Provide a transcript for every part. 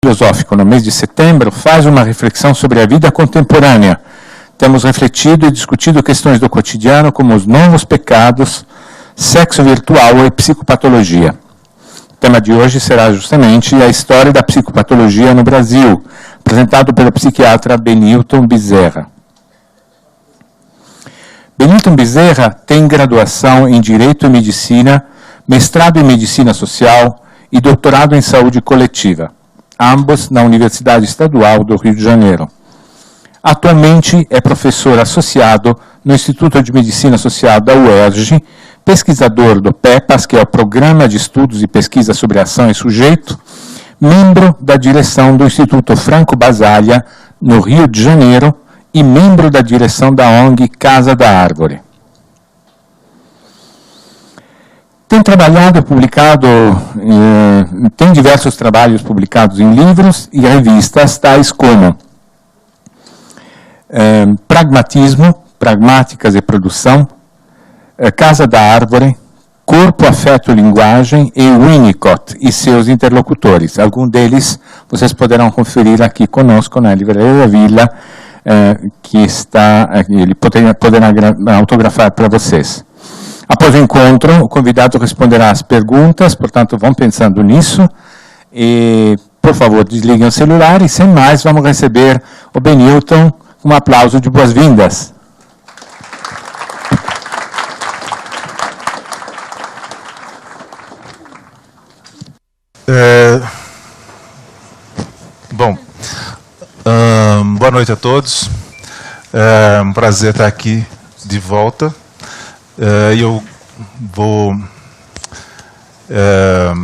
filosófico no mês de setembro faz uma reflexão sobre a vida contemporânea. Temos refletido e discutido questões do cotidiano como os novos pecados, sexo virtual e psicopatologia. O tema de hoje será justamente a história da psicopatologia no Brasil, apresentado pelo psiquiatra Benilton Bezerra. Benilton Bezerra tem graduação em Direito e Medicina, mestrado em Medicina Social e doutorado em Saúde Coletiva, ambos na Universidade Estadual do Rio de Janeiro. Atualmente é professor associado no Instituto de Medicina Social da UERJ, pesquisador do PEPAS, que é o Programa de Estudos e Pesquisa sobre Ação e Sujeito, membro da direção do Instituto Franco Basaglia, no Rio de Janeiro, e membro da direção da ONG Casa da Árvore. Tem trabalhado e publicado, tem diversos trabalhos publicados em livros e revistas, tais como Pragmatismo, Pragmáticas e Produção, Casa da Árvore, Corpo, Afeto e Linguagem e Winnicott e seus interlocutores. Algum deles vocês poderão conferir aqui conosco na Livraria da Vila, que está, ele poderá autografar para vocês. Após o encontro, o convidado responderá às perguntas, portanto, vão pensando nisso. E, por favor, desliguem o celular e, sem mais, vamos receber o Benilton com um aplauso de boas-vindas. Boa noite a todos. É um prazer estar aqui de volta. Eu vou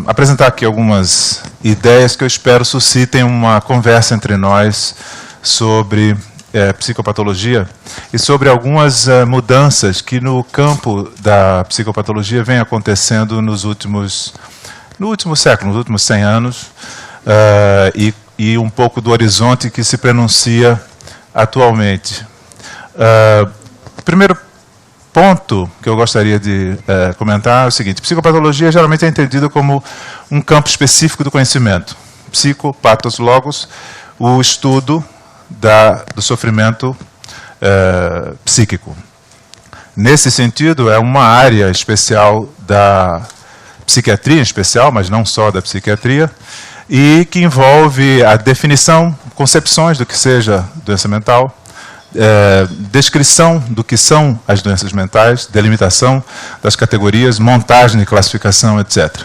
apresentar aqui algumas ideias que eu espero suscitem uma conversa entre nós sobre psicopatologia e sobre algumas mudanças que no campo da psicopatologia vem acontecendo no último século, nos últimos 100 anos, e um pouco do horizonte que se prenuncia atualmente. Primeiro ponto que eu gostaria de comentar é o seguinte: psicopatologia geralmente é entendida como um campo específico do conhecimento. Psico, pathos, logos, o estudo do sofrimento psíquico. Nesse sentido, é uma área especial da psiquiatria, em especial, mas não só da psiquiatria, e que envolve a definição, concepções do que seja doença mental, descrição do que são as doenças mentais, delimitação das categorias, montagem e classificação, etc.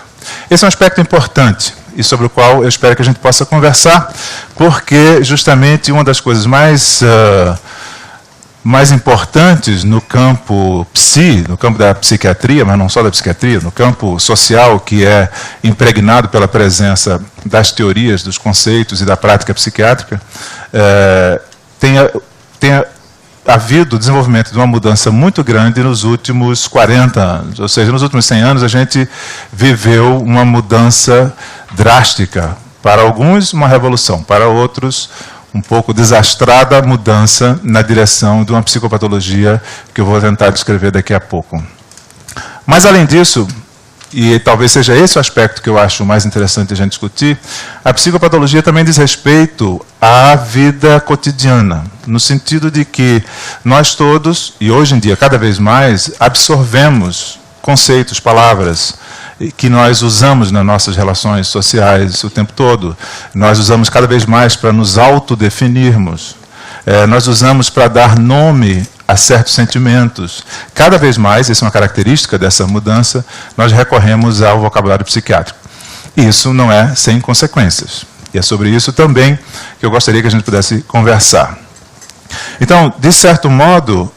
Esse é um aspecto importante e sobre o qual eu espero que a gente possa conversar, porque justamente uma das coisas mais importantes no campo no campo da psiquiatria, mas não só da psiquiatria, no campo social, que é impregnado pela presença das teorias, dos conceitos e da prática psiquiátrica, tem havido o desenvolvimento de uma mudança muito grande nos últimos 40 anos. Ou seja, nos últimos 100 anos a gente viveu uma mudança drástica. Para alguns, uma revolução. Para outros, um pouco desastrada mudança na direção de uma psicopatologia que eu vou tentar descrever daqui a pouco. Mas, além disso, e talvez seja esse o aspecto que eu acho mais interessante a gente discutir, a psicopatologia também diz respeito à vida cotidiana, no sentido de que nós todos, e hoje em dia cada vez mais, absorvemos conceitos, palavras, que nós usamos nas nossas relações sociais o tempo todo. Nós usamos cada vez mais para nos autodefinirmos. Nós usamos para dar nome a certos sentimentos. Cada vez mais, essa é uma característica dessa mudança, nós recorremos ao vocabulário psiquiátrico. Isso não é sem consequências. E é sobre isso também que eu gostaria que a gente pudesse conversar. Então, de certo modo,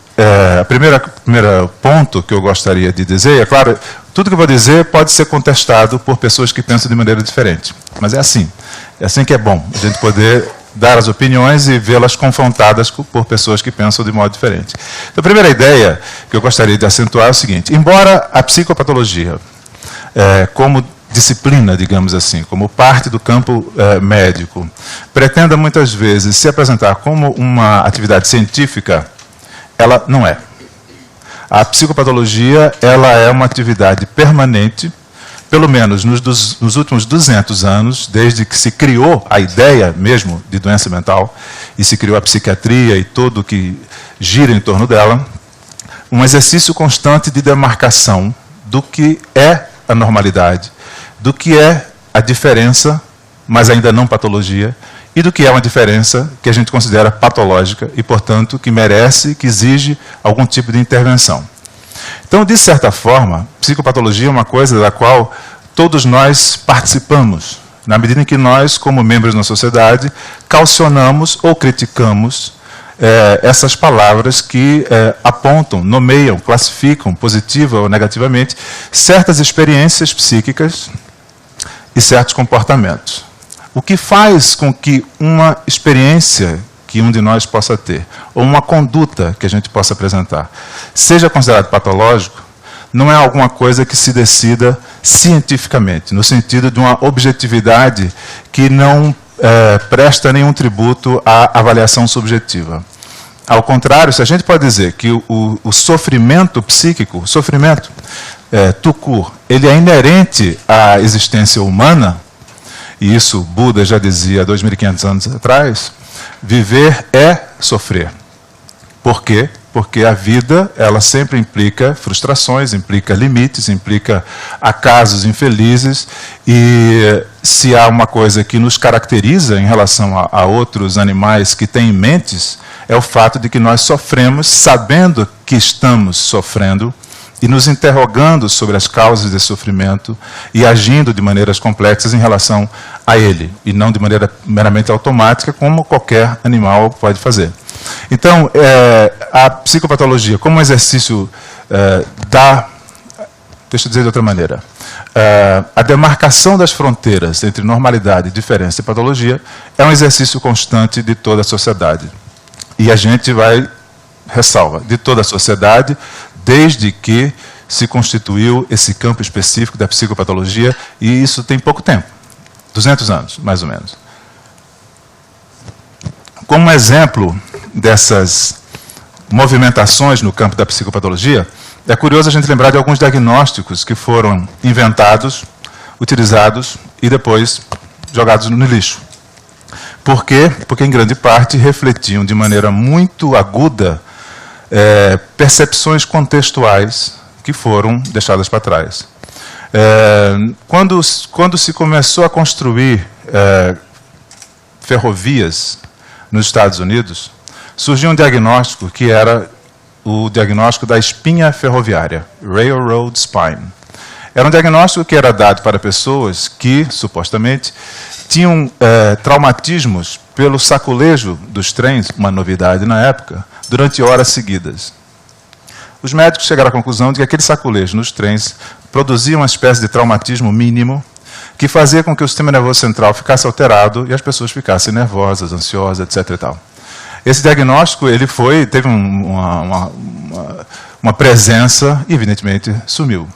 o primeiro ponto que eu gostaria de dizer, é claro, tudo que eu vou dizer pode ser contestado por pessoas que pensam de maneira diferente. Mas é assim que é bom, a gente poder dar as opiniões e vê-las confrontadas por pessoas que pensam de modo diferente. Então, a primeira ideia que eu gostaria de acentuar é o seguinte: embora a psicopatologia, como disciplina, digamos assim, como parte do campo médico, pretenda muitas vezes se apresentar como uma atividade científica, ela não é. A psicopatologia, ela é uma atividade permanente pelo menos nos últimos 200 anos, desde que se criou a ideia mesmo de doença mental, e se criou a psiquiatria e tudo o que gira em torno dela, um exercício constante de demarcação do que é a normalidade, do que é a diferença, mas ainda não patologia, e do que é uma diferença que a gente considera patológica e, portanto, que merece, que exige algum tipo de intervenção. Então, de certa forma, psicopatologia é uma coisa da qual todos nós participamos, na medida em que nós, como membros da sociedade, calcionamos ou criticamos essas palavras que apontam, nomeiam, classificam, positiva ou negativamente, certas experiências psíquicas e certos comportamentos. O que faz com que uma experiência que um de nós possa ter, ou uma conduta que a gente possa apresentar, seja considerado patológico, não é alguma coisa que se decida cientificamente, no sentido de uma objetividade que não presta nenhum tributo à avaliação subjetiva. Ao contrário, se a gente pode dizer que o sofrimento psíquico, sofrimento, tout court, ele é inerente à existência humana, e isso Buda já dizia 2.500 anos atrás, viver é sofrer. Por quê? Porque a vida, ela sempre implica frustrações, implica limites, implica acasos infelizes, e se há uma coisa que nos caracteriza em relação a outros animais que têm mentes, é o fato de que nós sofremos sabendo que estamos sofrendo, e nos interrogando sobre as causas desse sofrimento e agindo de maneiras complexas em relação a ele, e não de maneira meramente automática, como qualquer animal pode fazer. Então, a psicopatologia, como um exercício deixa eu dizer de outra maneira, a demarcação das fronteiras entre normalidade, diferença e patologia é um exercício constante de toda a sociedade. E a gente ressalva, de toda a sociedade, desde que se constituiu esse campo específico da psicopatologia, e isso tem pouco tempo, 200 anos, mais ou menos. Como exemplo dessas movimentações no campo da psicopatologia, é curioso a gente lembrar de alguns diagnósticos que foram inventados, utilizados e depois jogados no lixo. Por quê? Porque, em grande parte, refletiam de maneira muito aguda percepções contextuais que foram deixadas para trás. Quando se começou a construir ferrovias nos Estados Unidos, surgiu um diagnóstico que era o diagnóstico da espinha ferroviária, Railroad Spine. Era um diagnóstico que era dado para pessoas que, supostamente, tinham traumatismos pelo saculejo dos trens, uma novidade na época, durante horas seguidas. Os médicos chegaram à conclusão de que aquele saculejo nos trens produzia uma espécie de traumatismo mínimo que fazia com que o sistema nervoso central ficasse alterado e as pessoas ficassem nervosas, ansiosas, etc. E tal. Esse diagnóstico teve uma presença e, evidentemente, sumiu.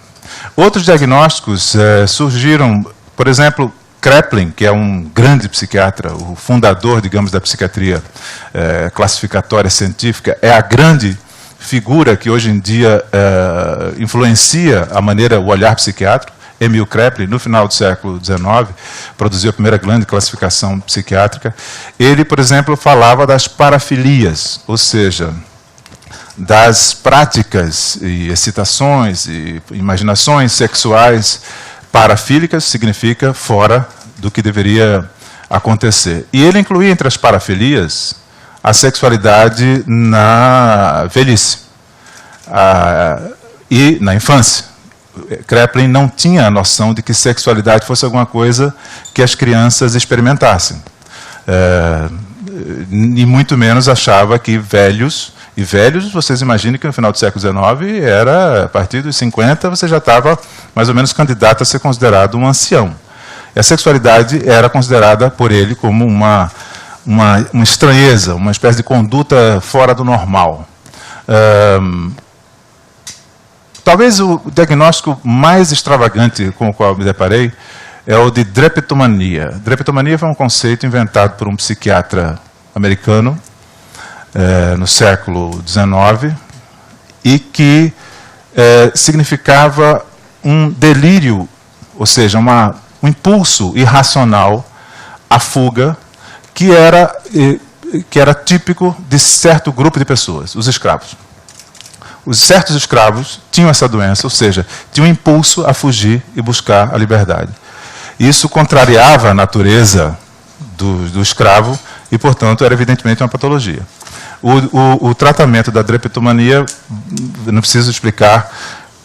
Outros diagnósticos surgiram, por exemplo, Kraepelin, que é um grande psiquiatra, o fundador, digamos, da psiquiatria classificatória científica, é a grande figura que hoje em dia influencia o olhar psiquiátrico. Emil Kraepelin, no final do século XIX, produziu a primeira grande classificação psiquiátrica. Ele, por exemplo, falava das parafilias, ou seja, das práticas e excitações e imaginações sexuais parafílicas, significa fora do que deveria acontecer. E ele incluía entre as parafilias a sexualidade na velhice e na infância. Kraepelin não tinha a noção de que sexualidade fosse alguma coisa que as crianças experimentassem. E muito menos achava que velhos, vocês imaginem que no final do século XIX, a partir dos 50, você já estava mais ou menos candidato a ser considerado um ancião. E a sexualidade era considerada por ele como uma estranheza, uma espécie de conduta fora do normal. Talvez o diagnóstico mais extravagante com o qual me deparei é o de dreptomania. Dreptomania foi um conceito inventado por um psiquiatra americano no século XIX e que significava um delírio ou seja, um impulso irracional à fuga que era típico de certo grupo de pessoas, os escravos. Os certos escravos tinham essa doença, ou seja, tinham um impulso a fugir e buscar a liberdade. Isso contrariava a natureza do escravo e, portanto, era evidentemente uma patologia. O tratamento da drapetomania, não preciso explicar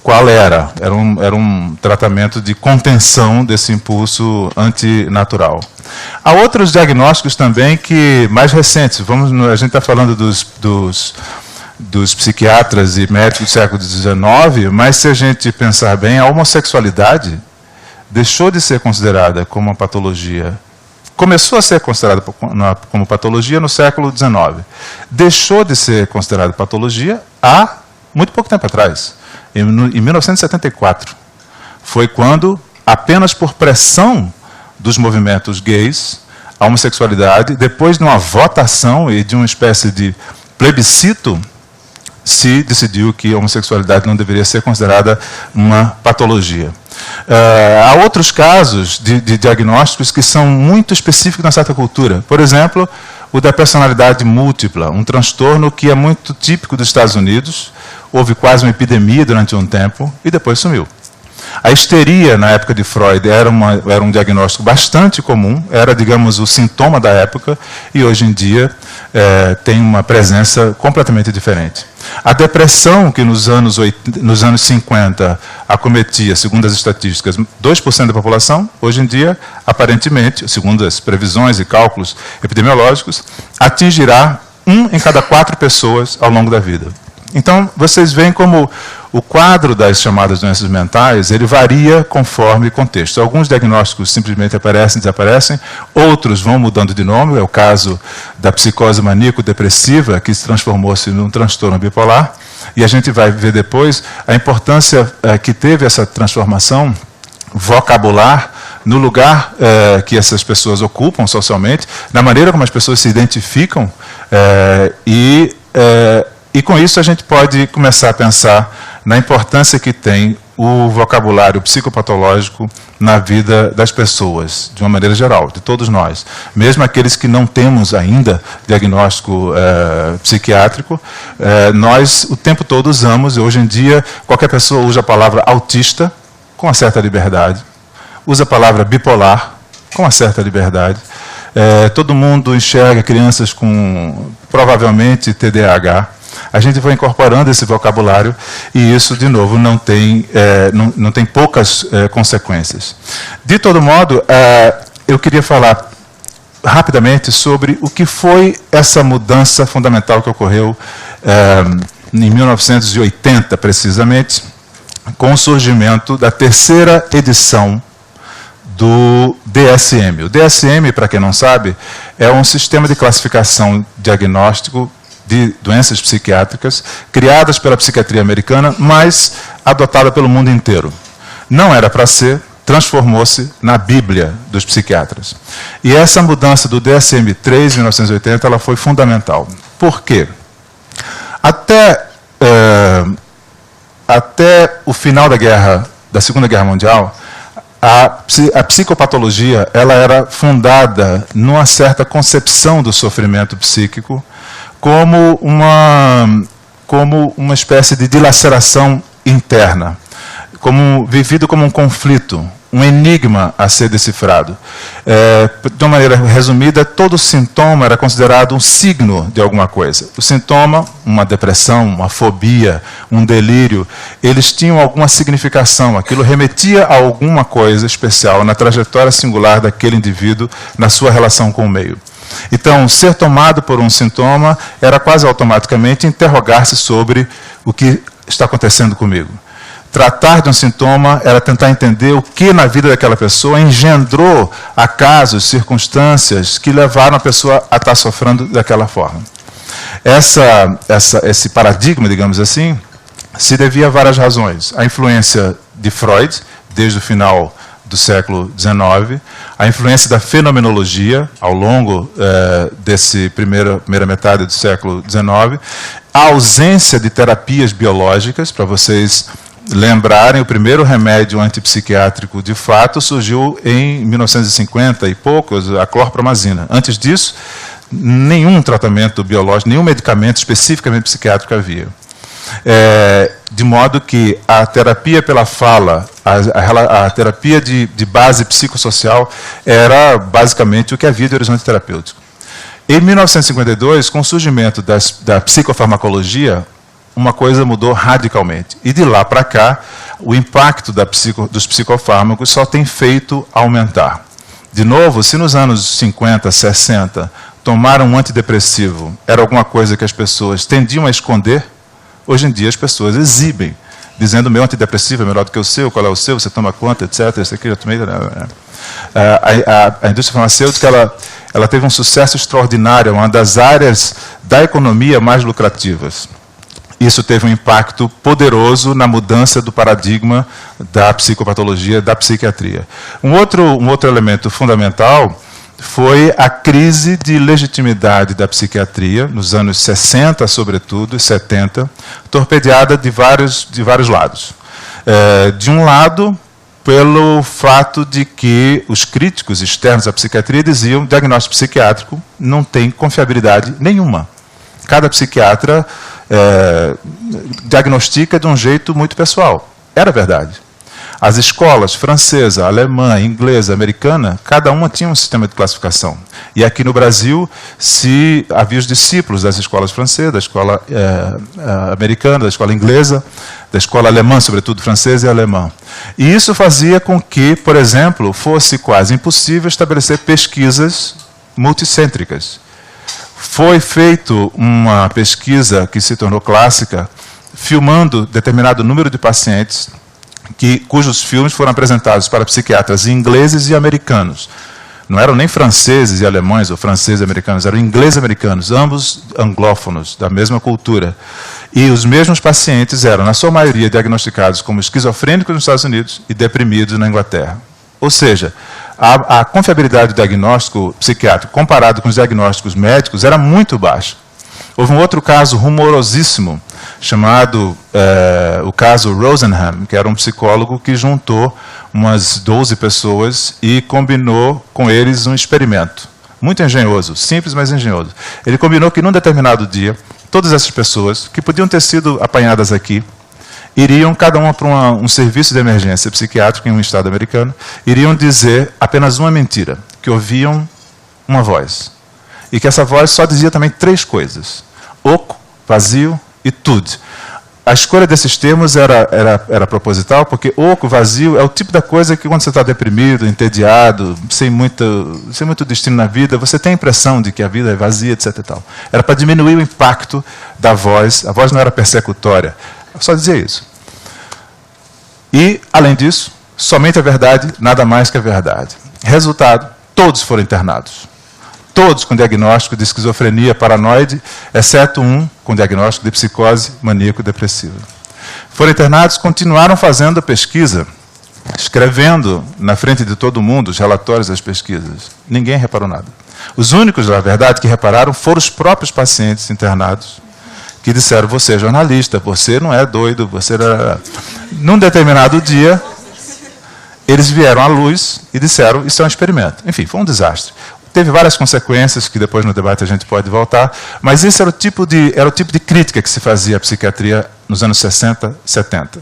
qual era. Era um tratamento de contenção desse impulso antinatural. Há outros diagnósticos também que mais recentes. A gente está falando dos psiquiatras e médicos do século XIX, mas se a gente pensar bem, a homossexualidade deixou de ser considerada como uma patologia. Começou a ser considerada como patologia no século XIX. Deixou de ser considerada patologia há muito pouco tempo atrás, em 1974. Foi quando, apenas por pressão dos movimentos gays, a homossexualidade, depois de uma votação e de uma espécie de plebiscito, se decidiu que a homossexualidade não deveria ser considerada uma patologia. Há outros casos de diagnósticos que são muito específicos na certa cultura. Por exemplo, o da personalidade múltipla, um transtorno que é muito típico dos Estados Unidos. Houve quase uma epidemia durante um tempo e depois sumiu. A histeria, na época de Freud, era um diagnóstico bastante comum, era, digamos, o sintoma da época, e hoje em dia tem uma presença completamente diferente. A depressão, que nos anos 50 acometia, segundo as estatísticas, 2% da população, hoje em dia, aparentemente, segundo as previsões e cálculos epidemiológicos, atingirá 1 em cada 4 pessoas ao longo da vida. Então, vocês veem como o quadro das chamadas doenças mentais, ele varia conforme contexto. Alguns diagnósticos simplesmente aparecem e desaparecem, outros vão mudando de nome, é o caso da psicose maníaco-depressiva, que se transformou-se num transtorno bipolar, e a gente vai ver depois a importância que teve essa transformação vocabular no lugar que essas pessoas ocupam socialmente, na maneira como as pessoas se identificam, e com isso a gente pode começar a pensar na importância que tem o vocabulário psicopatológico na vida das pessoas, de uma maneira geral, de todos nós. Mesmo aqueles que não temos ainda diagnóstico psiquiátrico, nós o tempo todo usamos, e hoje em dia qualquer pessoa usa a palavra autista com uma certa liberdade, usa a palavra bipolar com uma certa liberdade. Todo mundo enxerga crianças com, provavelmente, TDAH. A gente vai incorporando esse vocabulário e isso, de novo, não tem poucas consequências. De todo modo, eu queria falar rapidamente sobre o que foi essa mudança fundamental que ocorreu em 1980, precisamente, com o surgimento da terceira edição do DSM. O DSM, para quem não sabe, é um sistema de classificação diagnóstico de doenças psiquiátricas, criadas pela psiquiatria americana, mas adotada pelo mundo inteiro. Não era para ser, transformou-se na Bíblia dos psiquiatras. E essa mudança do DSM-3, em 1980, ela foi fundamental. Por quê? Até o final da Segunda Guerra Mundial, a psicopatologia ela era fundada numa certa concepção do sofrimento psíquico como uma espécie de dilaceração interna, vivido como um conflito, um enigma a ser decifrado. De uma maneira resumida, todo sintoma era considerado um signo de alguma coisa. O sintoma, uma depressão, uma fobia, um delírio, eles tinham alguma significação, aquilo remetia a alguma coisa especial na trajetória singular daquele indivíduo, na sua relação com o meio. Então, ser tomado por um sintoma era quase automaticamente interrogar-se sobre o que está acontecendo comigo. Tratar de um sintoma era tentar entender o que na vida daquela pessoa engendrou acasos, circunstâncias que levaram a pessoa a estar sofrendo daquela forma. Esse paradigma, digamos assim, se devia a várias razões. A influência de Freud, desde o final do século XIX, a influência da fenomenologia ao longo dessa primeira metade do século XIX, a ausência de terapias biológicas, para vocês lembrarem, o primeiro remédio antipsiquiátrico, de fato, surgiu em 1950 e poucos, a clorpromazina. Antes disso, nenhum tratamento biológico, nenhum medicamento especificamente psiquiátrico havia. De modo que a terapia pela fala, a terapia de base psicossocial, era basicamente o que havia de horizonte terapêutico. Em 1952, com o surgimento da psicofarmacologia, uma coisa mudou radicalmente. E de lá para cá, o impacto dos psicofármacos só tem feito aumentar. De novo, se nos anos 50, 60, tomar um antidepressivo era alguma coisa que as pessoas tendiam a esconder, hoje em dia as pessoas exibem, dizendo: meu antidepressivo é melhor do que o seu, qual é o seu, você toma quanto, etc. Isso aqui eu tomei. A indústria farmacêutica ela teve um sucesso extraordinário, uma das áreas da economia mais lucrativas. Isso teve um impacto poderoso na mudança do paradigma da psicopatologia, da psiquiatria. Um outro elemento fundamental foi a crise de legitimidade da psiquiatria, nos anos 60, sobretudo, e 70, torpedeada de vários lados. De um lado, pelo fato de que os críticos externos à psiquiatria diziam que o diagnóstico psiquiátrico não tem confiabilidade nenhuma. Cada psiquiatra diagnostica de um jeito muito pessoal. Era verdade. As escolas francesa, alemã, inglesa, americana, cada uma tinha um sistema de classificação. E aqui no Brasil, havia os discípulos das escolas francesas, da escola americana, da escola inglesa, da escola alemã, sobretudo francesa e alemã. E isso fazia com que, por exemplo, fosse quase impossível estabelecer pesquisas multicêntricas. Foi feita uma pesquisa que se tornou clássica, filmando determinado número de pacientes, cujos filmes foram apresentados para psiquiatras ingleses e americanos. Não eram nem franceses e alemães, ou franceses e americanos, eram ingleses e americanos, ambos anglófonos, da mesma cultura. E os mesmos pacientes eram, na sua maioria, diagnosticados como esquizofrênicos nos Estados Unidos e deprimidos na Inglaterra. Ou seja, a confiabilidade do diagnóstico psiquiátrico, comparado com os diagnósticos médicos, era muito baixa. Houve um outro caso rumorosíssimo, chamado o caso Rosenham, que era um psicólogo que juntou umas 12 pessoas e combinou com eles um experimento. Muito engenhoso, simples, mas engenhoso. Ele combinou que, num determinado dia, todas essas pessoas, que podiam ter sido apanhadas aqui, iriam, cada uma para um serviço de emergência psiquiátrico em um estado americano, iriam dizer apenas uma mentira, que ouviam uma voz. E que essa voz só dizia também 3 coisas: oco, vazio e tudo. A escolha desses termos era proposital, porque oco, vazio, é o tipo da coisa que, quando você está deprimido, entediado, sem muito destino na vida, você tem a impressão de que a vida é vazia, etc. E tal. Era para diminuir o impacto da voz. A voz não era persecutória, só dizia isso. E, além disso, somente a verdade, nada mais que a verdade. Resultado: todos foram internados. Todos com diagnóstico de esquizofrenia paranoide, exceto um com diagnóstico de psicose maníaco-depressiva. Foram internados, continuaram fazendo a pesquisa, escrevendo na frente de todo mundo os relatórios das pesquisas. Ninguém reparou nada. Os únicos, na verdade, que repararam foram os próprios pacientes internados, que disseram: você é jornalista, você não é doido, você era... Num determinado dia, eles vieram à luz e disseram: isso é um experimento. Enfim, foi um desastre. Teve várias consequências, que depois no debate a gente pode voltar, mas esse era o tipo de crítica que se fazia à psiquiatria nos anos 60, 70.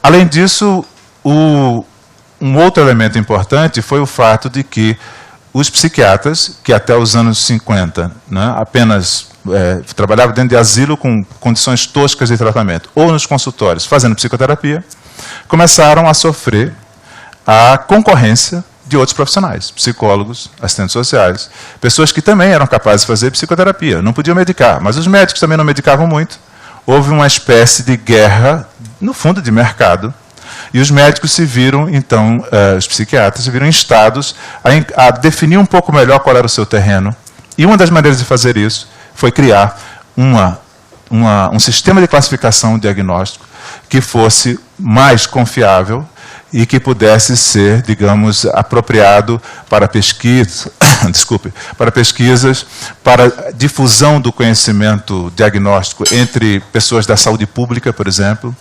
Além disso, um outro elemento importante foi o fato de que os psiquiatras, que até os anos 50 apenas trabalhavam dentro de asilo com condições toscas de tratamento, ou nos consultórios fazendo psicoterapia, começaram a sofrer a concorrência de outros profissionais, psicólogos, assistentes sociais, pessoas que também eram capazes de fazer psicoterapia, não podiam medicar, mas os médicos também não medicavam muito. Houve uma espécie de guerra, no fundo, de mercado, e os médicos se viram, então, os psiquiatras se viram instados a definir um pouco melhor qual era o seu terreno. E uma das maneiras de fazer isso foi criar um sistema de classificação diagnóstico que fosse mais confiável e que pudesse ser, digamos, apropriado para pesquisa, para pesquisas, para difusão do conhecimento diagnóstico entre pessoas da saúde pública, por exemplo,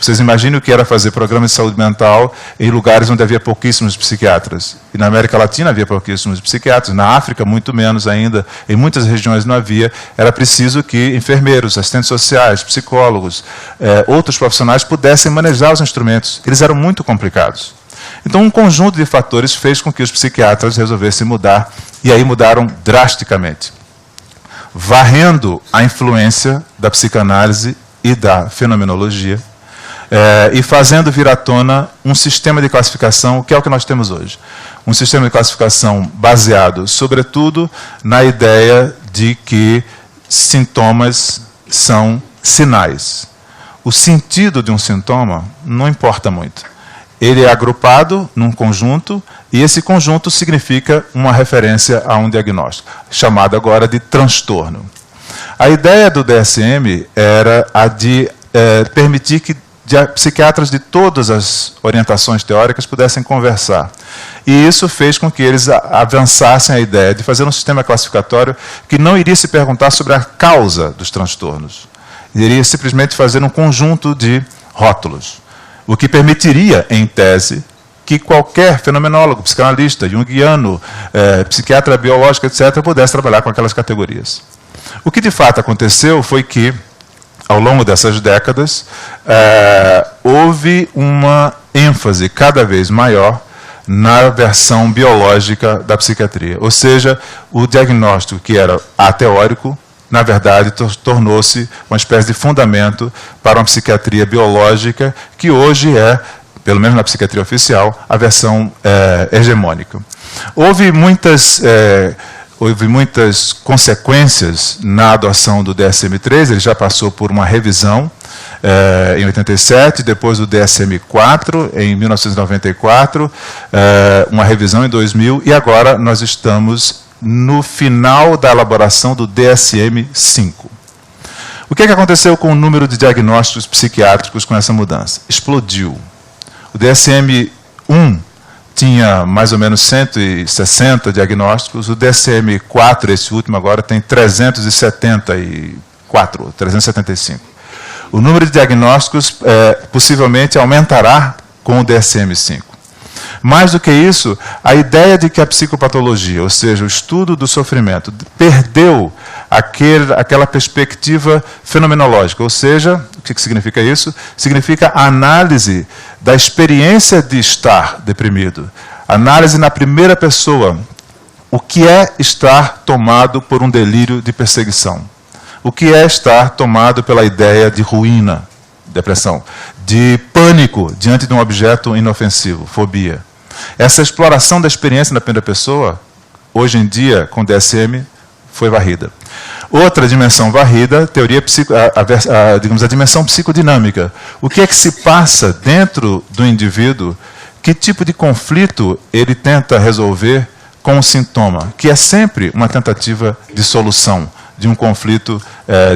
Vocês imaginem o que era fazer programas de saúde mental em lugares onde havia pouquíssimos psiquiatras. E na América Latina havia pouquíssimos psiquiatras, na África muito menos ainda, em muitas regiões não havia. Era preciso que enfermeiros, assistentes sociais, psicólogos, outros profissionais pudessem manejar os instrumentos. Eles eram muito complicados. Então, um conjunto de fatores fez com que os psiquiatras resolvessem mudar, e aí mudaram drasticamente, varrendo a influência da psicanálise e da fenomenologia, e fazendo vir à tona um sistema de classificação, que é o que nós temos hoje. Um sistema de classificação baseado, sobretudo, na ideia de que sintomas são sinais. O sentido de um sintoma não importa muito. Ele é agrupado num conjunto, e esse conjunto significa uma referência a um diagnóstico, chamado agora de transtorno. A ideia do DSM era a de permitir que psiquiatras de todas as orientações teóricas pudessem conversar. E isso fez com que eles avançassem a ideia de fazer um sistema classificatório que não iria se perguntar sobre a causa dos transtornos. Iria simplesmente fazer um conjunto de rótulos, o que permitiria, em tese, que qualquer fenomenólogo, psicanalista, junguiano, psiquiatra biológico, etc., pudesse trabalhar com aquelas categorias. O que de fato aconteceu foi que, ao longo dessas décadas, houve uma ênfase cada vez maior na versão biológica da psiquiatria. Ou seja, o diagnóstico que era ateórico, na verdade, tornou-se uma espécie de fundamento para uma psiquiatria biológica, que hoje é, pelo menos na psiquiatria oficial, a versão hegemônica. Houve muitas consequências na adoção do DSM-3, ele já passou por uma revisão em 87, depois do DSM-4 em 1994, uma revisão em 2000, e agora nós estamos no final da elaboração do DSM-5. O que aconteceu com o número de diagnósticos psiquiátricos com essa mudança? Explodiu. O DSM-1 tinha mais ou menos 160 diagnósticos, o DSM-4, esse último agora, tem 375. O número de diagnósticos possivelmente aumentará com o DSM-5. Mais do que isso, a ideia de que a psicopatologia, ou seja, o estudo do sofrimento, perdeu aquela perspectiva fenomenológica. Ou seja, o que significa isso? Significa a análise da experiência de estar deprimido. Análise na primeira pessoa. O que é estar tomado por um delírio de perseguição? O que é estar tomado pela ideia de ruína, depressão, de pânico diante de um objeto inofensivo, fobia? Essa exploração da experiência na primeira pessoa, hoje em dia, com o DSM, foi varrida. Outra dimensão varrida, digamos, a dimensão psicodinâmica. O que é que se passa dentro do indivíduo? Que tipo de conflito ele tenta resolver com o sintoma? Que é sempre uma tentativa de solução de um conflito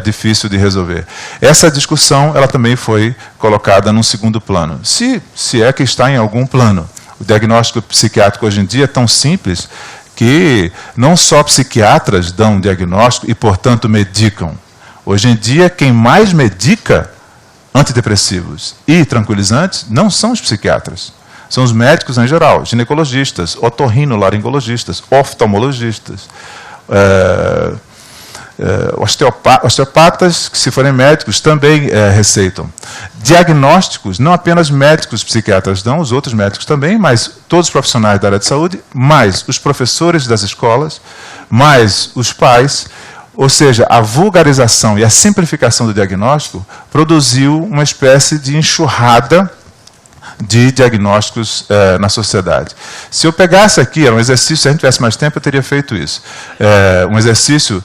difícil de resolver. Essa discussão ela também foi colocada num segundo plano. Se é que está em algum plano. O diagnóstico psiquiátrico hoje em dia é tão simples que não só psiquiatras dão diagnóstico e, portanto, medicam. Hoje em dia, quem mais medica antidepressivos e tranquilizantes não são os psiquiatras. São os médicos em geral, ginecologistas, otorrinolaringologistas, oftalmologistas, osteopatas, que se forem médicos, também receitam. Diagnósticos, não apenas médicos psiquiatras dão, os outros médicos também, mas todos os profissionais da área de saúde, mais os professores das escolas, mais os pais. Ou seja, a vulgarização e a simplificação do diagnóstico produziu uma espécie de enxurrada de diagnósticos na sociedade. Se eu pegasse aqui, era um exercício, se a gente tivesse mais tempo, eu teria feito isso. Um exercício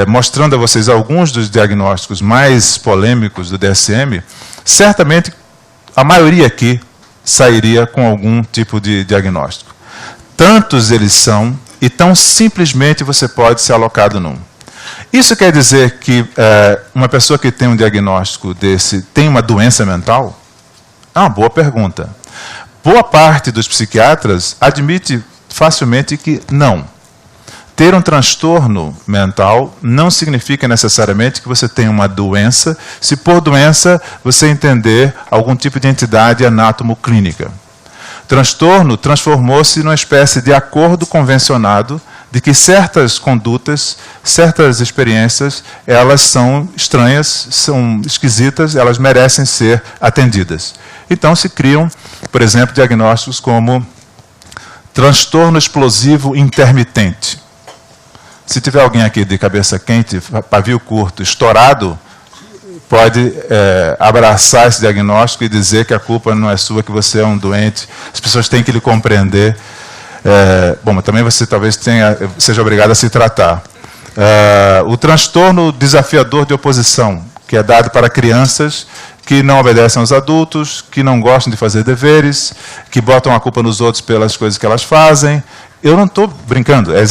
mostrando a vocês alguns dos diagnósticos mais polêmicos do DSM, certamente a maioria aqui sairia com algum tipo de diagnóstico. Tantos eles são, e tão simplesmente você pode ser alocado num. Isso quer dizer que uma pessoa que tem um diagnóstico desse tem uma doença mental? É uma boa pergunta. Boa parte dos psiquiatras admite facilmente que não. ter um transtorno mental não significa necessariamente que você tem uma doença, se por doença você entender algum tipo de entidade anátomo-clínica. Transtorno transformou-se numa espécie de acordo convencionado de que certas condutas, certas experiências, elas são estranhas, são esquisitas, elas merecem ser atendidas. Então se criam, por exemplo, diagnósticos como transtorno explosivo intermitente. Se tiver alguém aqui de cabeça quente, pavio curto, estourado, pode abraçar esse diagnóstico e dizer que a culpa não é sua, que você é um doente. As pessoas têm que lhe compreender. Bom, mas também você talvez seja obrigado a se tratar. O transtorno desafiador de oposição, que é dado para crianças que não obedecem aos adultos, que não gostam de fazer deveres, que botam a culpa nos outros pelas coisas que elas fazem. Eu não estou brincando, é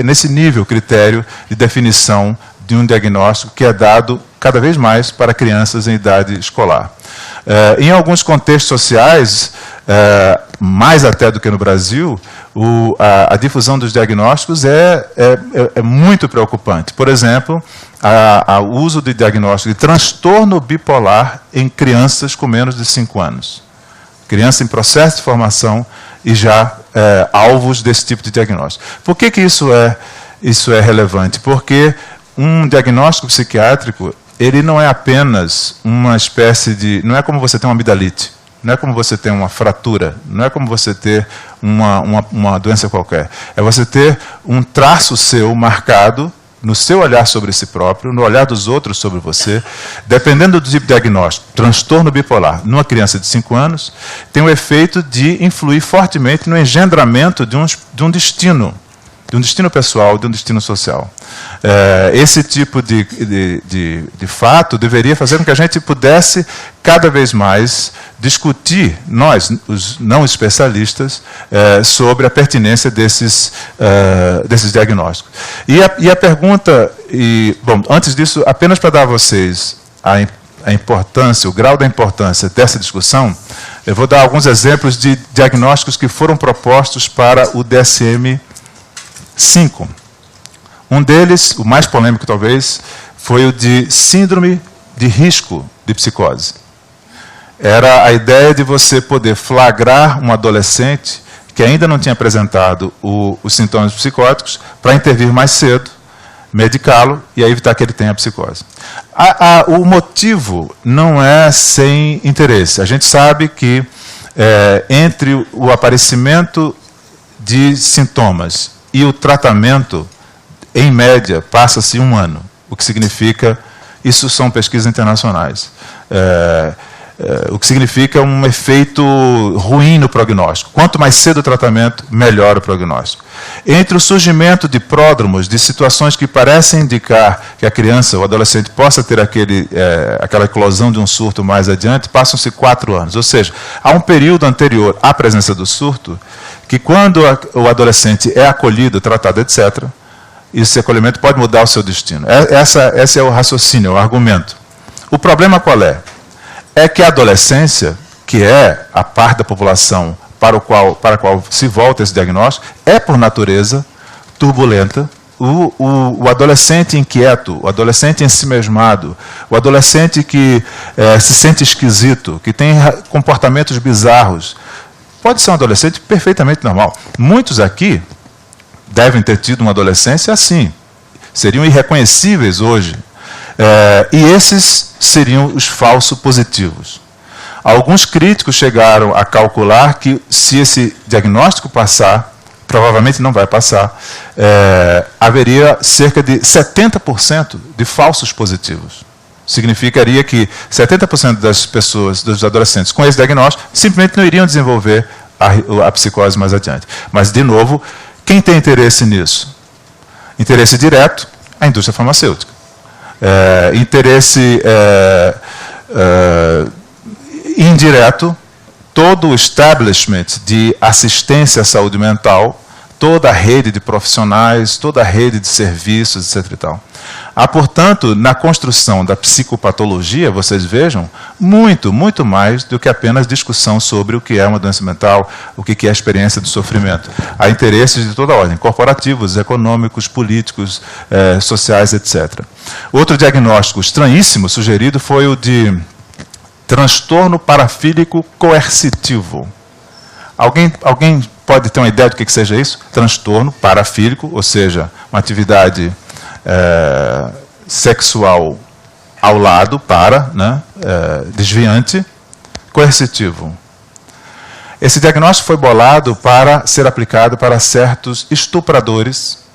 nesse nível critério de definição de um diagnóstico que é dado cada vez mais para crianças em idade escolar. Em alguns contextos sociais, mais até do que no Brasil, a difusão dos diagnósticos é muito preocupante. Por exemplo, o uso de diagnóstico de transtorno bipolar em crianças com menos de 5 anos. Criança em processo de formação e já alvos desse tipo de diagnóstico. Por que isso é relevante? Porque um diagnóstico psiquiátrico, ele não é apenas uma espécie de... Não é como você ter uma amidalite, não é como você ter uma fratura, não é como você ter uma doença qualquer. É você ter um traço seu marcado no seu olhar sobre si próprio, no olhar dos outros sobre você, dependendo do tipo de diagnóstico. Transtorno bipolar, numa criança de 5 anos, tem o efeito de influir fortemente no engendramento de um destino pessoal, de um destino social. Esse tipo de fato deveria fazer com que a gente pudesse cada vez mais discutir, nós, os não especialistas, sobre a pertinência desses diagnósticos. E a pergunta, bom, antes disso, apenas para dar a vocês a importância, o grau da importância dessa discussão, eu vou dar alguns exemplos de diagnósticos que foram propostos para o DSM-5. Um deles, o mais polêmico talvez, foi o de síndrome de risco de psicose. Era a ideia de você poder flagrar um adolescente que ainda não tinha apresentado os sintomas psicóticos para intervir mais cedo, medicá-lo e aí evitar que ele tenha a psicose. O motivo não é sem interesse. A gente sabe que entre o aparecimento de sintomas e o tratamento, em média, passa-se 1 ano, o que significa, isso são pesquisas internacionais, o que significa um efeito ruim no prognóstico. Quanto mais cedo o tratamento, melhor o prognóstico. Entre o surgimento de pródromos, de situações que parecem indicar que a criança, o adolescente, possa ter aquela eclosão de um surto mais adiante, passam-se 4 anos. Ou seja, há um período anterior à presença do surto, que quando o adolescente é acolhido, tratado, etc., esse acolhimento pode mudar o seu destino. Esse é o raciocínio, o argumento. O problema qual é? É que a adolescência, que é a parte da população para a qual se volta esse diagnóstico, é, por natureza, turbulenta. O adolescente inquieto, o adolescente ensimesmado, o adolescente que se sente esquisito, que tem comportamentos bizarros, pode ser um adolescente perfeitamente normal. Muitos aqui devem ter tido uma adolescência assim. Seriam irreconhecíveis hoje. E esses seriam os falsos positivos. Alguns críticos chegaram a calcular que, se esse diagnóstico passar, provavelmente não vai passar, haveria cerca de 70% de falsos positivos. Significaria que 70% das pessoas, dos adolescentes com esse diagnóstico, simplesmente não iriam desenvolver a psicose mais adiante. Mas, de novo, quem tem interesse nisso? Interesse direto, a indústria farmacêutica. Interesse indireto, todo o establishment de assistência à saúde mental, toda a rede de profissionais, toda a rede de serviços, etc. E tal. Há, portanto, na construção da psicopatologia, vocês vejam, muito mais do que apenas discussão sobre o que é uma doença mental, o que é a experiência do sofrimento. Há interesses de toda ordem, corporativos, econômicos, políticos, sociais, etc. Outro diagnóstico estranhíssimo sugerido foi o de transtorno parafílico coercitivo. Alguém pode ter uma ideia do que seja isso? Transtorno parafílico, ou seja, uma atividade sexual ao lado, desviante, coercitivo. Esse diagnóstico foi bolado para ser aplicado para certos estupradores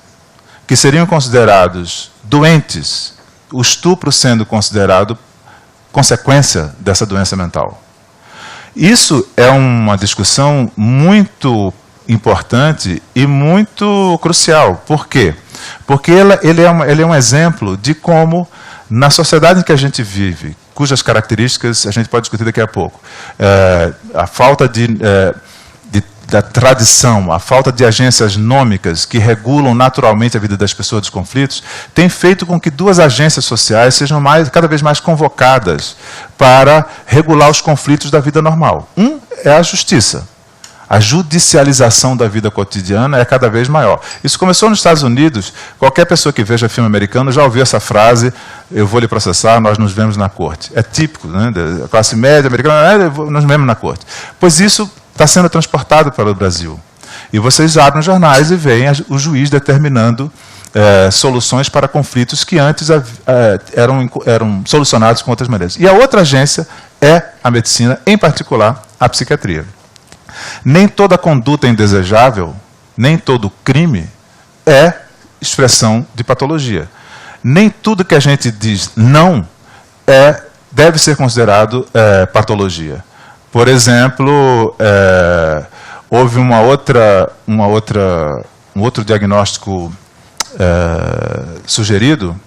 que seriam considerados doentes, o estupro sendo considerado consequência dessa doença mental. Isso é uma discussão muito importante e muito crucial. Por quê? Porque ele é um exemplo de como, na sociedade em que a gente vive, cujas características a gente pode discutir daqui a pouco, a falta da tradição, a falta de agências nômicas que regulam naturalmente a vida das pessoas dos conflitos, tem feito com que duas agências sociais sejam cada vez mais convocadas para regular os conflitos da vida normal. Um é a justiça. A judicialização da vida cotidiana é cada vez maior. Isso começou nos Estados Unidos. Qualquer pessoa que veja filme americano já ouviu essa frase: eu vou lhe processar, nós nos vemos na corte. É típico, né, da classe média americana, nós nos vemos na corte. Pois isso está sendo transportado para o Brasil. E vocês abrem os jornais e veem o juiz determinando soluções para conflitos que antes eram solucionados com outras maneiras. E a outra agência é a medicina, em particular a psiquiatria. Nem toda conduta indesejável, nem todo crime é expressão de patologia. Nem tudo que a gente diz não deve ser considerado patologia. Por exemplo, houve um outro diagnóstico sugerido.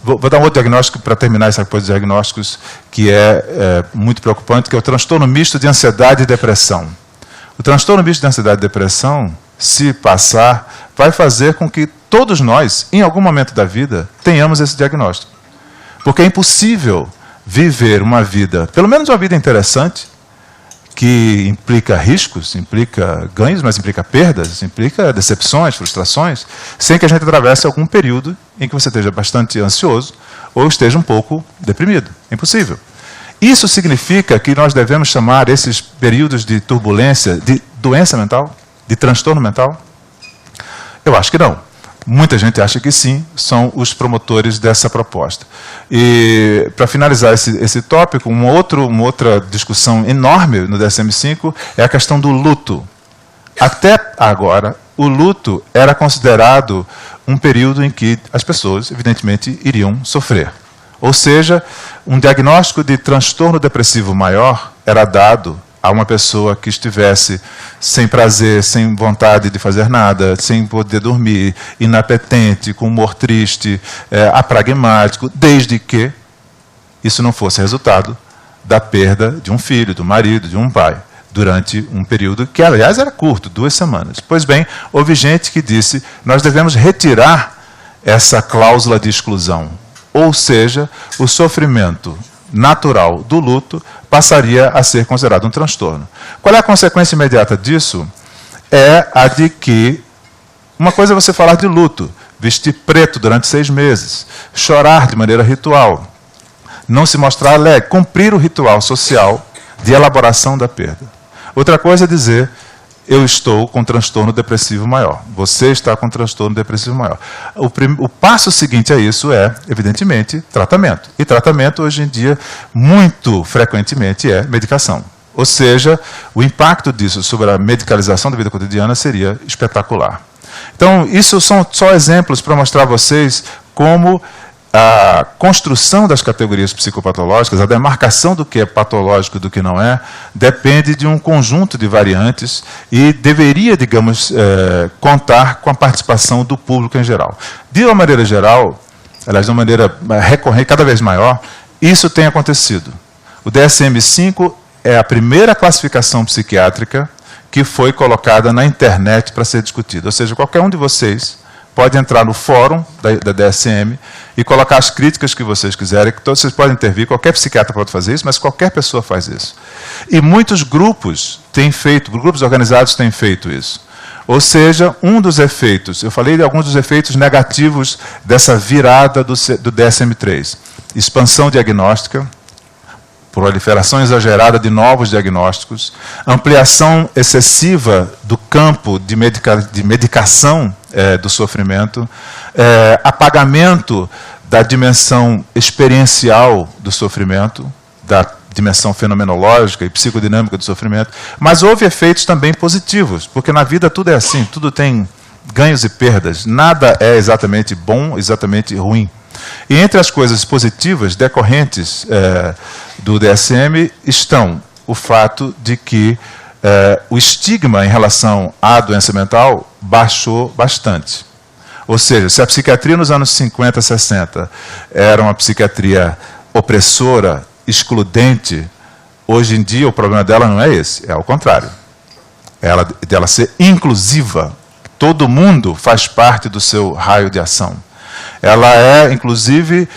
Vou dar um outro diagnóstico para terminar essa coisa de diagnósticos que é muito preocupante, que é o transtorno misto de ansiedade e depressão. O transtorno misto de ansiedade e depressão, se passar, vai fazer com que todos nós, em algum momento da vida, tenhamos esse diagnóstico. Porque é impossível viver uma vida, pelo menos uma vida interessante, que implica riscos, implica ganhos, mas implica perdas, implica decepções, frustrações, sem que a gente atravesse algum período em que você esteja bastante ansioso ou esteja um pouco deprimido. É impossível. Isso significa que nós devemos chamar esses períodos de turbulência de doença mental, de transtorno mental? Eu acho que não. Muita gente acha que sim, são os promotores dessa proposta. E, para finalizar esse tópico, uma outra discussão enorme no DSM-5 é a questão do luto. Até agora, o luto era considerado um período em que as pessoas, evidentemente, iriam sofrer. Ou seja, um diagnóstico de transtorno depressivo maior era dado a uma pessoa que estivesse sem prazer, sem vontade de fazer nada, sem poder dormir, inapetente, com humor triste, apragmático, desde que isso não fosse resultado da perda de um filho, do marido, de um pai, durante um período que, aliás, era curto, 2 semanas. Pois bem, houve gente que disse: nós devemos retirar essa cláusula de exclusão, ou seja, o sofrimento natural do luto passaria a ser considerado um transtorno. Qual é a consequência imediata disso? É a de que uma coisa é você falar de luto, vestir preto durante 6 meses, chorar de maneira ritual, não se mostrar alegre, cumprir o ritual social de elaboração da perda. Outra coisa é dizer: eu estou com transtorno depressivo maior. Você está com transtorno depressivo maior. O passo seguinte a isso é, evidentemente, tratamento. E tratamento, hoje em dia, muito frequentemente é medicação. Ou seja, o impacto disso sobre a medicalização da vida cotidiana seria espetacular. Então, isso são só exemplos para mostrar a vocês como a construção das categorias psicopatológicas, a demarcação do que é patológico e do que não é, depende de um conjunto de variantes e deveria, digamos, contar com a participação do público em geral. De uma maneira geral, aliás, de uma maneira recorrente, cada vez maior, isso tem acontecido. O DSM-5 é a primeira classificação psiquiátrica que foi colocada na internet para ser discutida. Ou seja, qualquer um de vocês pode entrar no fórum da DSM e colocar as críticas que vocês quiserem, que todos vocês podem intervir, qualquer psiquiatra pode fazer isso, mas qualquer pessoa faz isso. E muitos grupos têm feito, grupos organizados têm feito isso. Ou seja, um dos efeitos, eu falei de alguns dos efeitos negativos dessa virada do DSM-3. Expansão diagnóstica, proliferação exagerada de novos diagnósticos, ampliação excessiva do campo de medicação do sofrimento, apagamento da dimensão experiencial do sofrimento, da dimensão fenomenológica e psicodinâmica do sofrimento, mas houve efeitos também positivos, porque na vida tudo é assim, tudo tem ganhos e perdas, nada é exatamente bom, exatamente ruim. E entre as coisas positivas decorrentes do DSM estão o fato de que o estigma em relação à doença mental baixou bastante. Ou seja, se a psiquiatria nos anos 50, 60 era uma psiquiatria opressora, excludente, hoje em dia o problema dela não é esse, é ao contrário. Dela ser inclusiva. Todo mundo faz parte do seu raio de ação. Ela é, inclusive,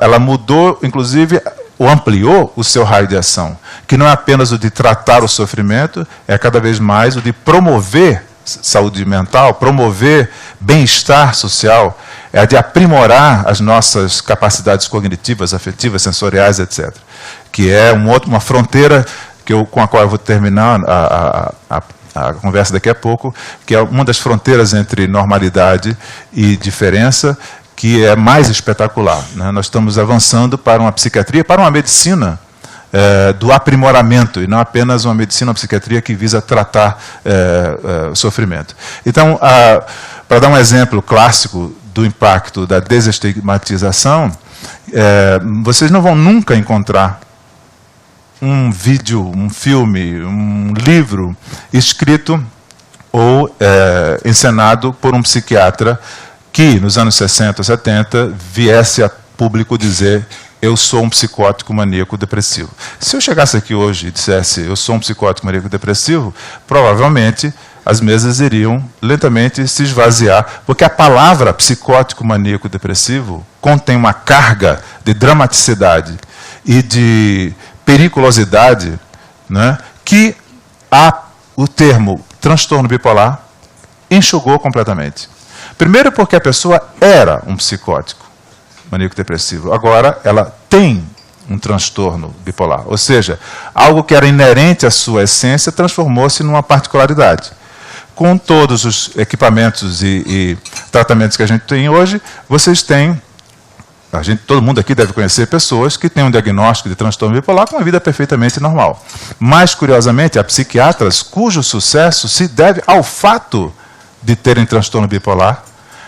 ela mudou, inclusive, ou ampliou o seu raio de ação, que não é apenas o de tratar o sofrimento, é cada vez mais o de promover saúde mental, promover bem-estar social, é a de aprimorar as nossas capacidades cognitivas, afetivas, sensoriais, etc. Que é uma fronteira com a qual eu vou terminar a conversa daqui a pouco, que é uma das fronteiras entre normalidade e diferença, que é mais espetacular, né? Nós estamos avançando para uma psiquiatria, para uma medicina do aprimoramento, e não apenas uma medicina, uma psiquiatria que visa tratar o sofrimento. Então, para dar um exemplo clássico do impacto da desestigmatização, vocês não vão nunca encontrar um vídeo, um filme, um livro escrito ou encenado por um psiquiatra que, nos anos 60, 70, viesse a público dizer: eu sou um psicótico maníaco depressivo. Se eu chegasse aqui hoje e dissesse: eu sou um psicótico maníaco depressivo, provavelmente as mesas iriam lentamente se esvaziar, porque a palavra psicótico maníaco depressivo contém uma carga de dramaticidade e de periculosidade, né, que o termo transtorno bipolar enxugou completamente. Primeiro porque a pessoa era um psicótico maníaco depressivo, agora ela tem um transtorno bipolar, ou seja, algo que era inerente à sua essência transformou-se numa particularidade. Com todos os equipamentos e tratamentos que a gente tem hoje, vocês têm, todo mundo aqui deve conhecer pessoas que têm um diagnóstico de transtorno bipolar com uma vida perfeitamente normal. Mais curiosamente, há psiquiatras cujo sucesso se deve ao fato de terem transtorno bipolar,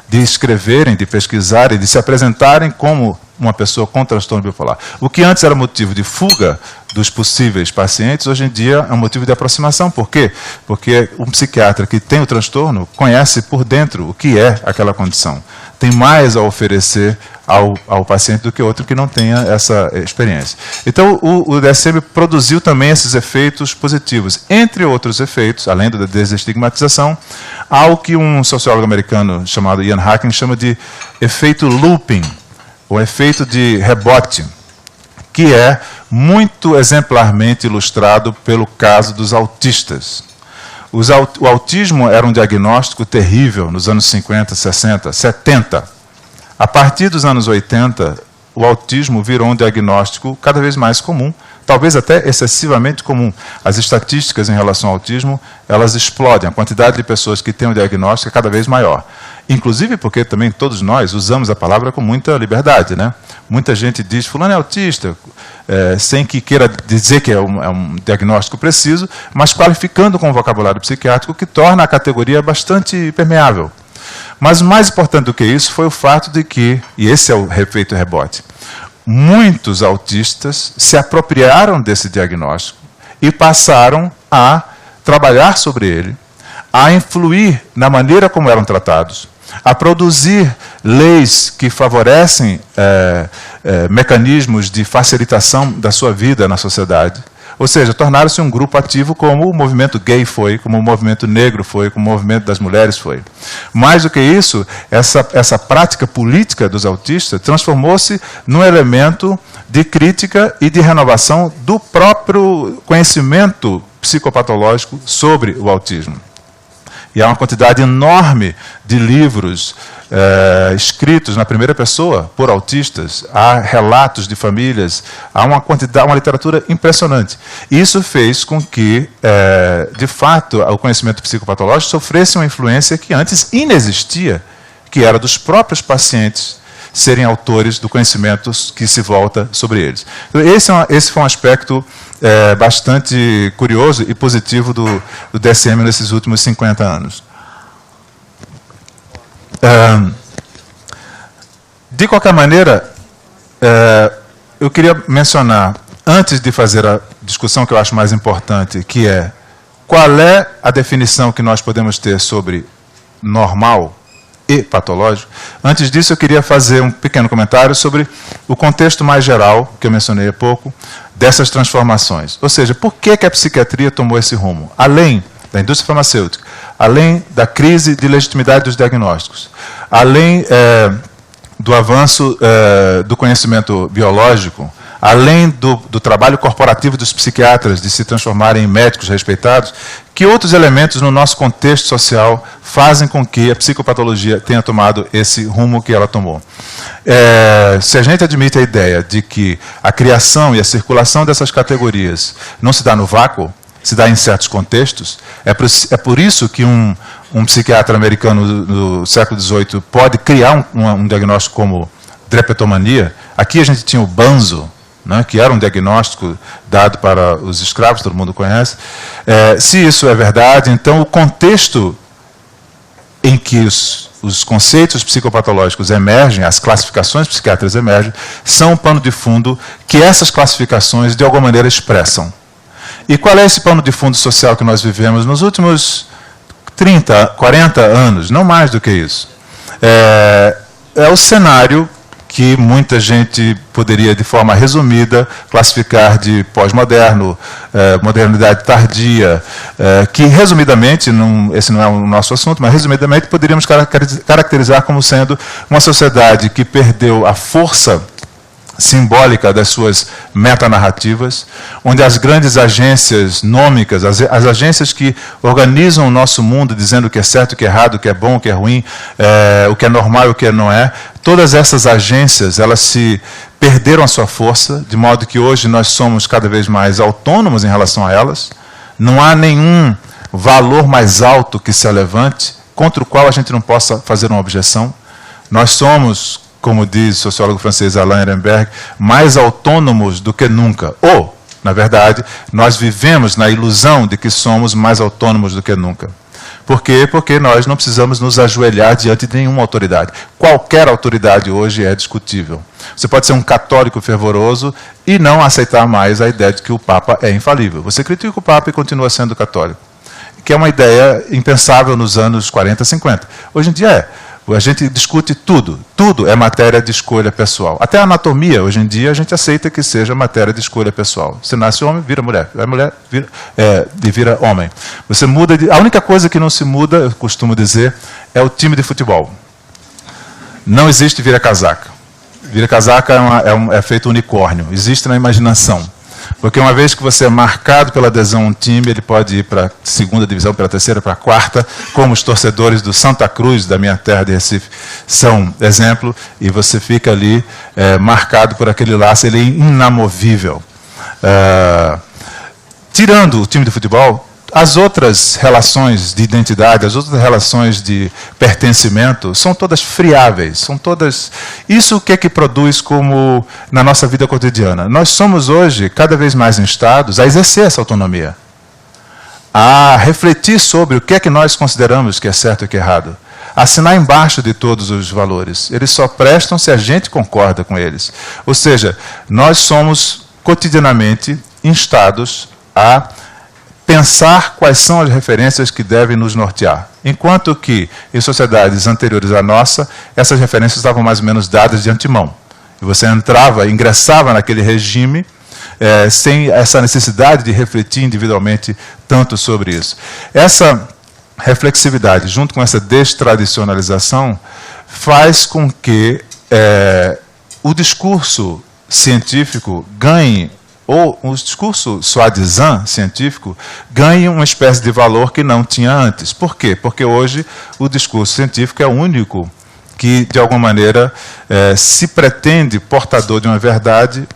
de escreverem, de pesquisarem, de se apresentarem como uma pessoa com transtorno bipolar. O que antes era motivo de fuga dos possíveis pacientes, hoje em dia é um motivo de aproximação. Por quê? Porque um psiquiatra que tem o transtorno conhece por dentro o que é aquela condição. Tem mais a oferecer ao paciente do que outro que não tenha essa experiência. Então, o DSM produziu também esses efeitos positivos. Entre outros efeitos, além da desestigmatização, há o que um sociólogo americano chamado Ian Hacking chama de efeito looping, o efeito de rebote, que é muito exemplarmente ilustrado pelo caso dos autistas. O autismo era um diagnóstico terrível nos anos 50, 60, 70. A partir dos anos 80, o autismo virou um diagnóstico cada vez mais comum, talvez até excessivamente comum. As estatísticas em relação ao autismo, elas explodem. A quantidade de pessoas que têm o diagnóstico é cada vez maior. Inclusive porque também todos nós usamos a palavra com muita liberdade, né? Muita gente diz: fulano é autista, sem que queira dizer que é um diagnóstico preciso, mas qualificando com o vocabulário psiquiátrico, que torna a categoria bastante permeável. Mas o mais importante do que isso foi o fato de que, e esse é o efeito rebote, muitos autistas se apropriaram desse diagnóstico e passaram a trabalhar sobre ele, a influir na maneira como eram tratados, a produzir leis que favorecem mecanismos de facilitação da sua vida na sociedade, Ou seja, tornaram-se um grupo ativo como o movimento gay foi, como o movimento negro foi, como o movimento das mulheres foi. Mais do que isso, essa prática política dos autistas transformou-se num elemento de crítica e de renovação do próprio conhecimento psicopatológico sobre o autismo. E há uma quantidade enorme de livros escritos na primeira pessoa por autistas, há relatos de famílias, há uma literatura impressionante. Isso fez com que, de fato, o conhecimento psicopatológico sofresse uma influência que antes inexistia, que era dos próprios pacientes serem autores do conhecimento que se volta sobre eles. Então, esse foi um aspecto bastante curioso e positivo do DSM nesses últimos 50 anos. De qualquer maneira, eu queria mencionar, antes de fazer a discussão que eu acho mais importante, que é qual é a definição que nós podemos ter sobre normal e patológico. Antes disso, eu queria fazer um pequeno comentário sobre o contexto mais geral, que eu mencionei há pouco, dessas transformações. Ou seja, por que a psiquiatria tomou esse rumo? Além da indústria farmacêutica, além da crise de legitimidade dos diagnósticos, além do avanço do conhecimento biológico, além do trabalho corporativo dos psiquiatras de se transformarem em médicos respeitados, que outros elementos no nosso contexto social fazem com que a psicopatologia tenha tomado esse rumo que ela tomou. Se a gente admite a ideia de que a criação e a circulação dessas categorias não se dá no vácuo, se dá em certos contextos, é por isso que um psiquiatra americano do século XVIII pode criar um diagnóstico como drapetomania. Aqui a gente tinha o Banzo, né, que era um diagnóstico dado para os escravos, todo mundo conhece. Se isso é verdade, então o contexto em que os conceitos psicopatológicos emergem, as classificações psiquiátricas emergem, são um pano de fundo que essas classificações, de alguma maneira, expressam. E qual é esse pano de fundo social que nós vivemos nos últimos 30, 40 anos, não mais do que isso? É o cenário que muita gente poderia, de forma resumida, classificar de pós-moderno, modernidade tardia, que, resumidamente, esse não é o nosso assunto, mas, resumidamente, poderíamos caracterizar como sendo uma sociedade que perdeu a força simbólica das suas metanarrativas, onde as grandes agências nômicas, as agências que organizam o nosso mundo, dizendo o que é certo, o que é errado, o que é bom, o que é ruim, o que é normal e o que não é, todas essas agências, elas se perderam a sua força, de modo que hoje nós somos cada vez mais autônomos em relação a elas, não há nenhum valor mais alto que se levante, contra o qual a gente não possa fazer uma objeção. Nós somos, como diz o sociólogo francês Alain Ehrenberg, mais autônomos do que nunca. Ou, na verdade, nós vivemos na ilusão de que somos mais autônomos do que nunca. Por quê? Porque nós não precisamos nos ajoelhar diante de nenhuma autoridade. Qualquer autoridade hoje é discutível. Você pode ser um católico fervoroso e não aceitar mais a ideia de que o Papa é infalível. Você critica o Papa e continua sendo católico. Que é uma ideia impensável nos anos 40, 50. Hoje em dia é. A gente discute tudo. Tudo é matéria de escolha pessoal. Até a anatomia, hoje em dia, a gente aceita que seja matéria de escolha pessoal. Você nasce homem, vira mulher. É mulher, vira homem. Você muda. A única coisa que não se muda, eu costumo dizer, é o time de futebol. Não existe vira-casaca. Vira-casaca é feito unicórnio. Existe na imaginação. Porque uma vez que você é marcado pela adesão a um time, ele pode ir para a segunda divisão, para a terceira, para a quarta, como os torcedores do Santa Cruz, da minha terra de Recife, são exemplo, e você fica ali marcado por aquele laço, ele é inamovível. Tirando o time de futebol, as outras relações de identidade, as outras relações de pertencimento, são todas friáveis, são todas... Isso o que é que produz como na nossa vida cotidiana? Nós somos hoje cada vez mais instados a exercer essa autonomia, a refletir sobre o que é que nós consideramos que é certo e que é errado, a assinar embaixo de todos os valores. Eles só prestam se a gente concorda com eles. Ou seja, nós somos cotidianamente instados a pensar quais são as referências que devem nos nortear. Enquanto que, em sociedades anteriores à nossa, essas referências estavam mais ou menos dadas de antemão. E você ingressava naquele regime sem essa necessidade de refletir individualmente tanto sobre isso. Essa reflexividade, junto com essa destradicionalização, faz com que o discurso científico ganhe, ou o discurso soi-disant científico ganhe uma espécie de valor que não tinha antes. Por quê? Porque hoje o discurso científico é o único que, de alguma maneira, se pretende portador de uma verdade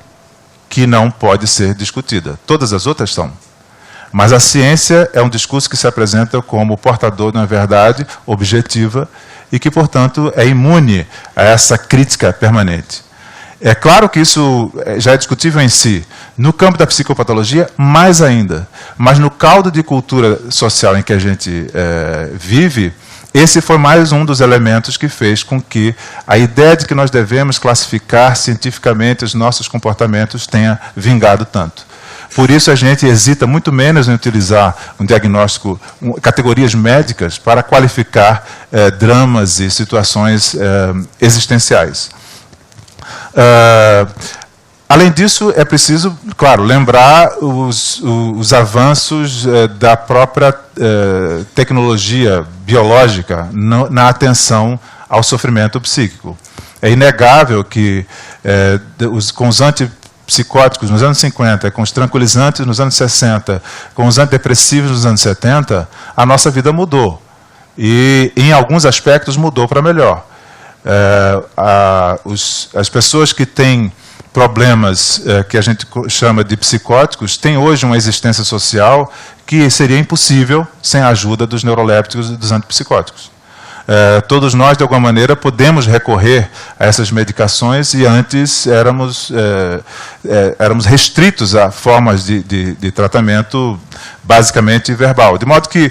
que não pode ser discutida. Todas as outras são. Mas a ciência é um discurso que se apresenta como portador de uma verdade objetiva e que, portanto, é imune a essa crítica permanente. É claro que isso já é discutível em si. No campo da psicopatologia, mais ainda. Mas no caldo de cultura social em que a gente vive, esse foi mais um dos elementos que fez com que a ideia de que nós devemos classificar cientificamente os nossos comportamentos tenha vingado tanto. Por isso a gente hesita muito menos em utilizar um diagnóstico, categorias médicas, para qualificar dramas e situações existenciais. Além disso, é preciso, claro, lembrar os avanços da própria tecnologia biológica na atenção ao sofrimento psíquico. É inegável que com os antipsicóticos nos anos 50, com os tranquilizantes nos anos 60, com os antidepressivos nos anos 70, a nossa vida mudou. E, em alguns aspectos, mudou para melhor. As pessoas que têm problemas que a gente chama de psicóticos têm hoje uma existência social que seria impossível sem a ajuda dos neurolépticos e dos antipsicóticos. Todos nós, de alguma maneira, podemos recorrer a essas medicações e antes éramos restritos a formas de tratamento basicamente verbal. De modo que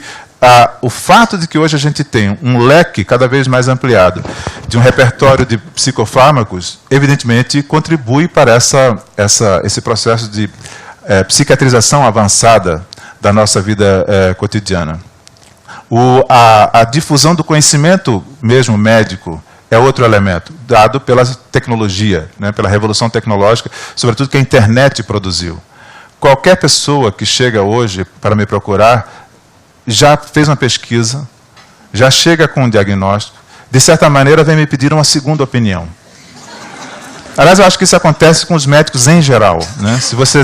o fato de que hoje a gente tem um leque cada vez mais ampliado de um repertório de psicofármacos, evidentemente contribui para esse processo de psiquiatrização avançada da nossa vida cotidiana. A difusão do conhecimento mesmo médico é outro elemento, dado pela tecnologia, né, pela revolução tecnológica, sobretudo que a internet produziu. Qualquer pessoa que chega hoje para me procurar já fez uma pesquisa, já chega com um diagnóstico, de certa maneira vem me pedir uma segunda opinião. Aliás, eu acho que isso acontece com os médicos em geral, né? Se você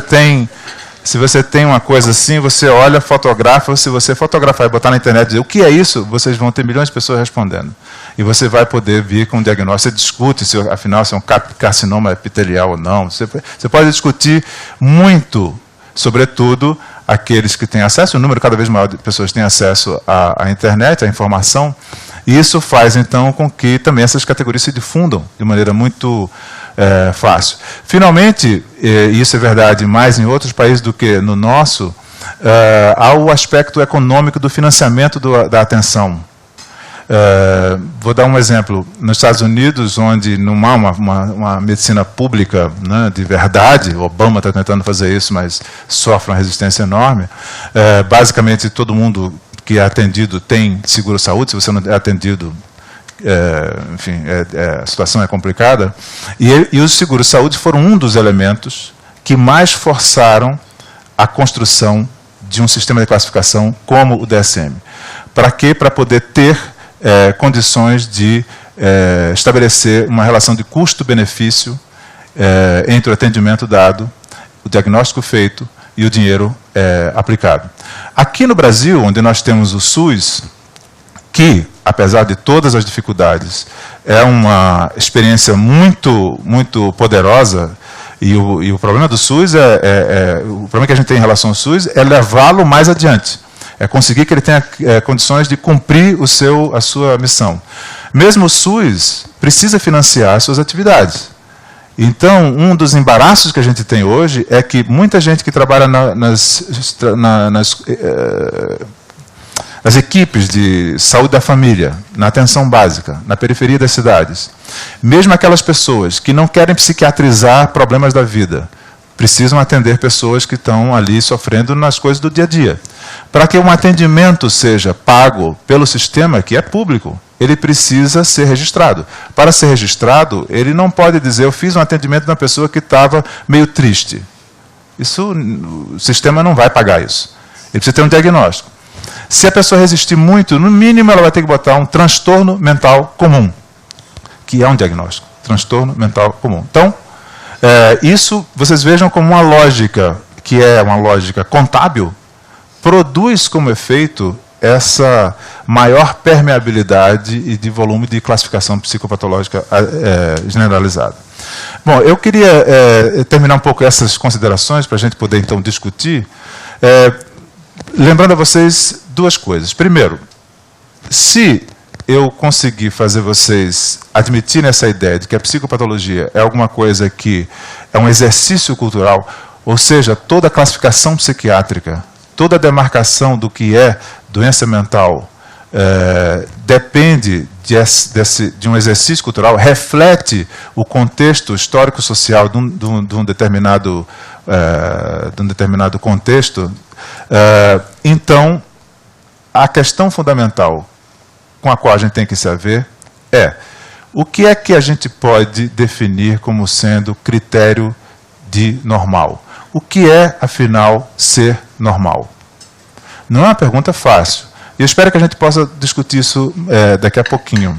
tem uma coisa assim, você olha, fotografa, se você fotografar e botar na internet e dizer o que é isso, vocês vão ter milhões de pessoas respondendo. E você vai poder vir com um diagnóstico, você discute se afinal se é um carcinoma epitelial ou não. Você pode discutir muito, sobretudo aqueles que têm acesso, o número cada vez maior de pessoas tem acesso à internet, à informação, e isso faz, então, com que também essas categorias se difundam de maneira muito fácil. Finalmente, e isso é verdade mais em outros países do que no nosso, há o aspecto econômico do financiamento da atenção. Vou dar um exemplo. Nos Estados Unidos, onde não há uma medicina pública, né, de verdade, Obama está tentando fazer isso, mas sofre uma resistência enorme, basicamente todo mundo que é atendido tem seguro-saúde, se você não é atendido, enfim, a situação é complicada, e os seguros-saúde foram um dos elementos que mais forçaram a construção de um sistema de classificação como o DSM. Para quê? Para poder ter condições de estabelecer uma relação de custo-benefício entre o atendimento dado, o diagnóstico feito e o dinheiro aplicado. Aqui no Brasil, onde nós temos o SUS, que, apesar de todas as dificuldades, é uma experiência muito, muito poderosa, e o problema do SUS o problema que a gente tem em relação ao SUS é levá-lo mais adiante. É conseguir que ele tenha condições de cumprir a sua missão. Mesmo o SUS precisa financiar as suas atividades. Então, um dos embaraços que a gente tem hoje é que muita gente que trabalha nas equipes de saúde da família, na atenção básica, na periferia das cidades, mesmo aquelas pessoas que não querem psiquiatrizar problemas da vida, precisam atender pessoas que estão ali sofrendo nas coisas do dia a dia. Para que um atendimento seja pago pelo sistema, que é público, ele precisa ser registrado. Para ser registrado, ele não pode dizer, eu fiz um atendimento de uma pessoa que estava meio triste. O sistema não vai pagar isso. Ele precisa ter um diagnóstico. Se a pessoa resistir muito, no mínimo ela vai ter que botar um transtorno mental comum, que é um diagnóstico. Transtorno mental comum. Então, isso vocês vejam como uma lógica, que é uma lógica contábil, produz como efeito essa maior permeabilidade e de volume de classificação psicopatológica generalizada. Bom, eu queria terminar um pouco essas considerações para a gente poder então discutir, lembrando a vocês duas coisas. Primeiro, se eu conseguir fazer vocês admitirem essa ideia de que a psicopatologia é alguma coisa que é um exercício cultural, ou seja, toda a classificação psiquiátrica, toda a demarcação do que é doença mental depende de um exercício cultural, reflete o contexto histórico-social de um determinado contexto, então, a questão fundamental com a qual a gente tem que saber é o que é que a gente pode definir como sendo critério de normal. O que é, afinal, ser normal? Não é uma pergunta fácil. E eu espero que a gente possa discutir isso daqui a pouquinho.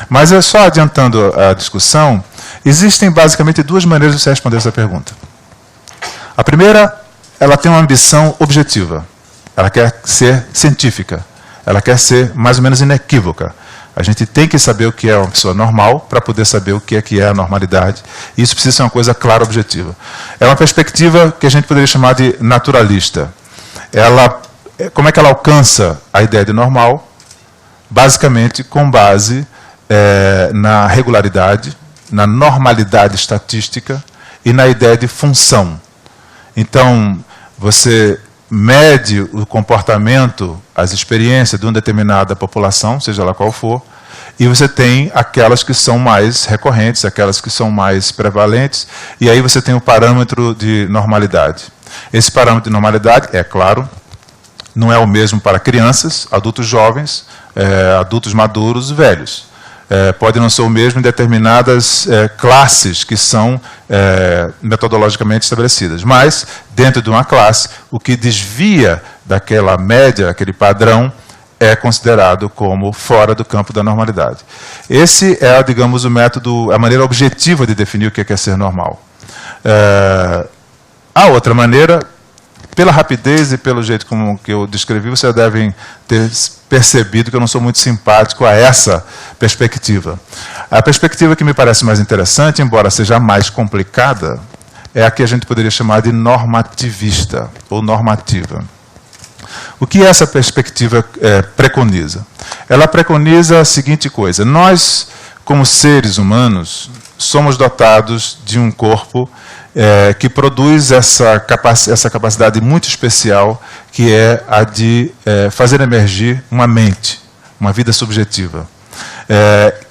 Mas só adiantando a discussão, existem basicamente duas maneiras de você responder essa pergunta. A primeira, ela tem uma ambição objetiva. Ela quer ser científica. Ela quer ser mais ou menos inequívoca. A gente tem que saber o que é uma pessoa normal para poder saber o que é a normalidade. E isso precisa ser uma coisa clara, objetiva. É uma perspectiva que a gente poderia chamar de naturalista. Como é que ela alcança a ideia de normal? Basicamente com base na regularidade, na normalidade estatística e na ideia de função. Então, você mede o comportamento, as experiências de uma determinada população, seja lá qual for, e você tem aquelas que são mais recorrentes, aquelas que são mais prevalentes, e aí você tem o parâmetro de normalidade. Esse parâmetro de normalidade, é claro, não é o mesmo para crianças, adultos jovens, adultos maduros, velhos. Pode não ser o mesmo em determinadas classes que são metodologicamente estabelecidas. Mas, dentro de uma classe, o que desvia daquela média, aquele padrão, é considerado como fora do campo da normalidade. Esse é, digamos, o método, a maneira objetiva de definir o que é ser normal. A outra maneira, pela rapidez e pelo jeito como que eu descrevi, vocês devem ter percebido que eu não sou muito simpático a essa perspectiva. A perspectiva que me parece mais interessante, embora seja mais complicada, é a que a gente poderia chamar de normativista ou normativa. O que essa perspectiva preconiza? Ela preconiza a seguinte coisa: nós, como seres humanos, somos dotados de um corpo que produz essa capacidade muito especial, que é a de fazer emergir uma mente, uma vida subjetiva,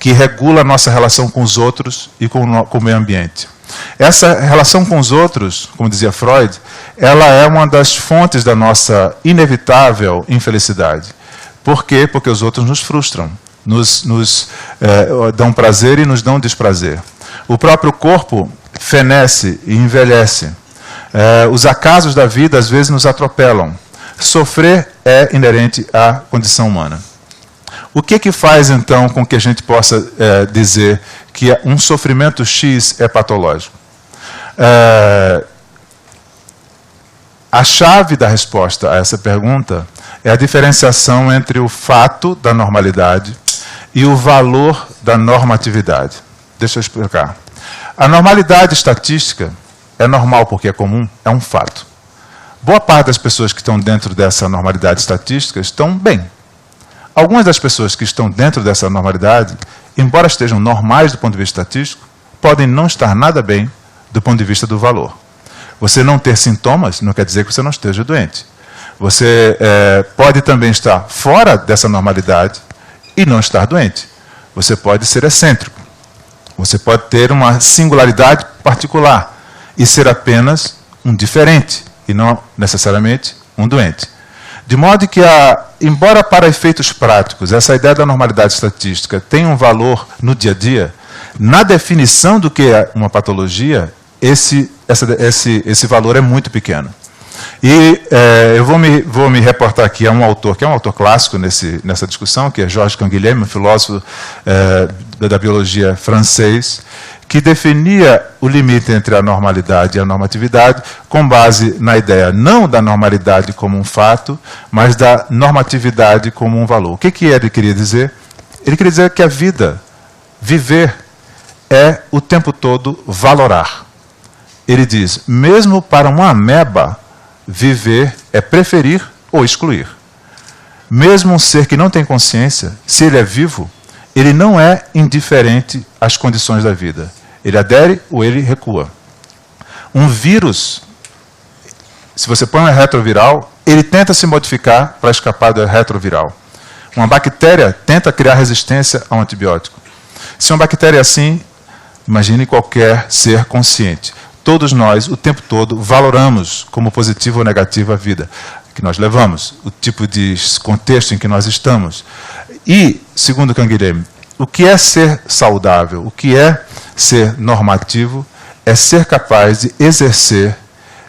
que regula a nossa relação com os outros e com o meio ambiente. Essa relação com os outros, como dizia Freud, ela é uma das fontes da nossa inevitável infelicidade. Por quê? Porque os outros nos frustram, nos dão prazer e nos dão desprazer. O próprio corpo fenece e envelhece. Os acasos da vida, às vezes, nos atropelam. Sofrer é inerente à condição humana. O que faz, então, com que a gente possa dizer que um sofrimento X é patológico? A chave da resposta a essa pergunta é a diferenciação entre o fato da normalidade e o valor da normatividade. Deixa eu explicar. A normalidade estatística é normal porque é comum, é um fato. Boa parte das pessoas que estão dentro dessa normalidade estatística estão bem. Algumas das pessoas que estão dentro dessa normalidade, embora estejam normais do ponto de vista estatístico, podem não estar nada bem do ponto de vista do valor. Você não ter sintomas não quer dizer que você não esteja doente. Você pode também estar fora dessa normalidade e não estar doente. Você pode ser excêntrico. Você pode ter uma singularidade particular e ser apenas um diferente e não necessariamente um doente. De modo que, embora para efeitos práticos essa ideia da normalidade estatística tenha um valor no dia a dia, na definição do que é uma patologia, esse valor é muito pequeno. E eu vou me reportar aqui a um autor, que é um autor clássico nessa discussão, que é Georges Canguilhem, um filósofo da biologia francês, que definia o limite entre a normalidade e a normatividade com base na ideia não da normalidade como um fato, mas da normatividade como um valor. O que ele queria dizer? Ele queria dizer que a vida, viver, é o tempo todo valorar. Ele diz, mesmo para uma ameba, viver é preferir ou excluir. Mesmo um ser que não tem consciência, se ele é vivo, ele não é indiferente às condições da vida. Ele adere ou ele recua. Um vírus, se você põe um retroviral, ele tenta se modificar para escapar do retroviral. Uma bactéria tenta criar resistência a um antibiótico. Se uma bactéria é assim, imagine qualquer ser consciente. Todos nós, o tempo todo, valoramos como positivo ou negativo a vida que nós levamos, o tipo de contexto em que nós estamos. E, segundo Canguilhem, o que é ser saudável, o que é ser normativo, é ser capaz de exercer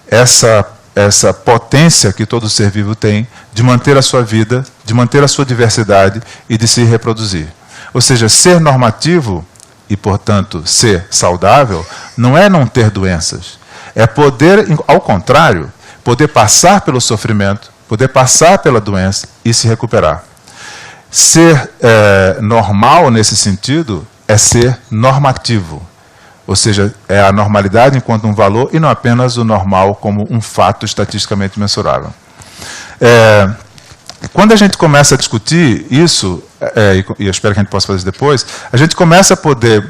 essa potência que todo ser vivo tem de manter a sua vida, de manter a sua diversidade e de se reproduzir. Ou seja, ser normativo e, portanto, ser saudável não é não ter doenças. É poder, ao contrário, poder passar pelo sofrimento, poder passar pela doença e se recuperar. Ser normal nesse sentido é ser normativo. Ou seja, é a normalidade enquanto um valor e não apenas o normal como um fato estatisticamente mensurável. Quando a gente começa a discutir isso, e eu espero que a gente possa fazer isso depois, a gente começa a poder,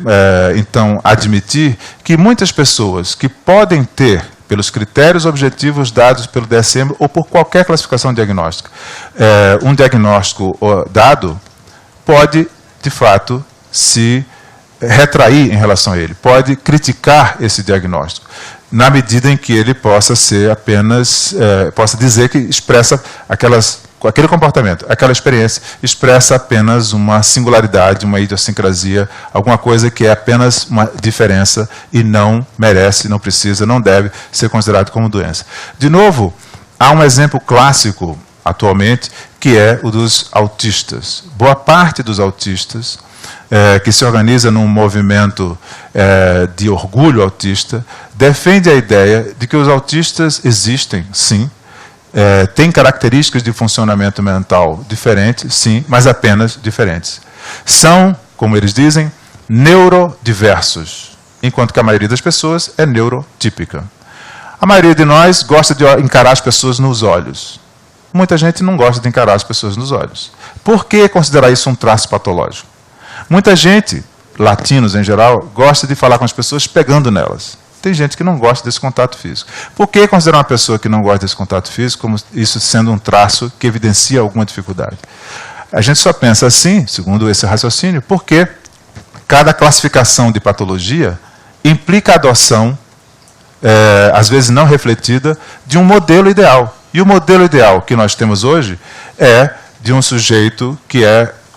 então, admitir que muitas pessoas que podem ter, pelos critérios objetivos dados pelo DSM ou por qualquer classificação diagnóstica, um diagnóstico dado, pode, de fato, se retrair em relação a ele, pode criticar esse diagnóstico, na medida em que ele possa ser apenas, possa dizer que expressa aquele comportamento, aquela experiência, expressa apenas uma singularidade, uma idiosincrasia, alguma coisa que é apenas uma diferença e não merece, não precisa, não deve ser considerado como doença. De novo, há um exemplo clássico atualmente, que é o dos autistas. Boa parte dos autistas que se organiza num movimento de orgulho autista, defende a ideia de que os autistas existem, sim, têm características de funcionamento mental diferentes, sim, mas apenas diferentes. São, como eles dizem, neurodiversos, enquanto que a maioria das pessoas é neurotípica. A maioria de nós gosta de encarar as pessoas nos olhos. Muita gente não gosta de encarar as pessoas nos olhos. Por que considerar isso um traço patológico? Muita gente, latinos em geral, gosta de falar com as pessoas pegando nelas. Tem gente que não gosta desse contato físico. Por que considerar uma pessoa que não gosta desse contato físico como isso sendo um traço que evidencia alguma dificuldade? A gente só pensa assim, segundo esse raciocínio, porque cada classificação de patologia implica a adoção, às vezes não refletida, de um modelo ideal. E o modelo ideal que nós temos hoje é de um sujeito que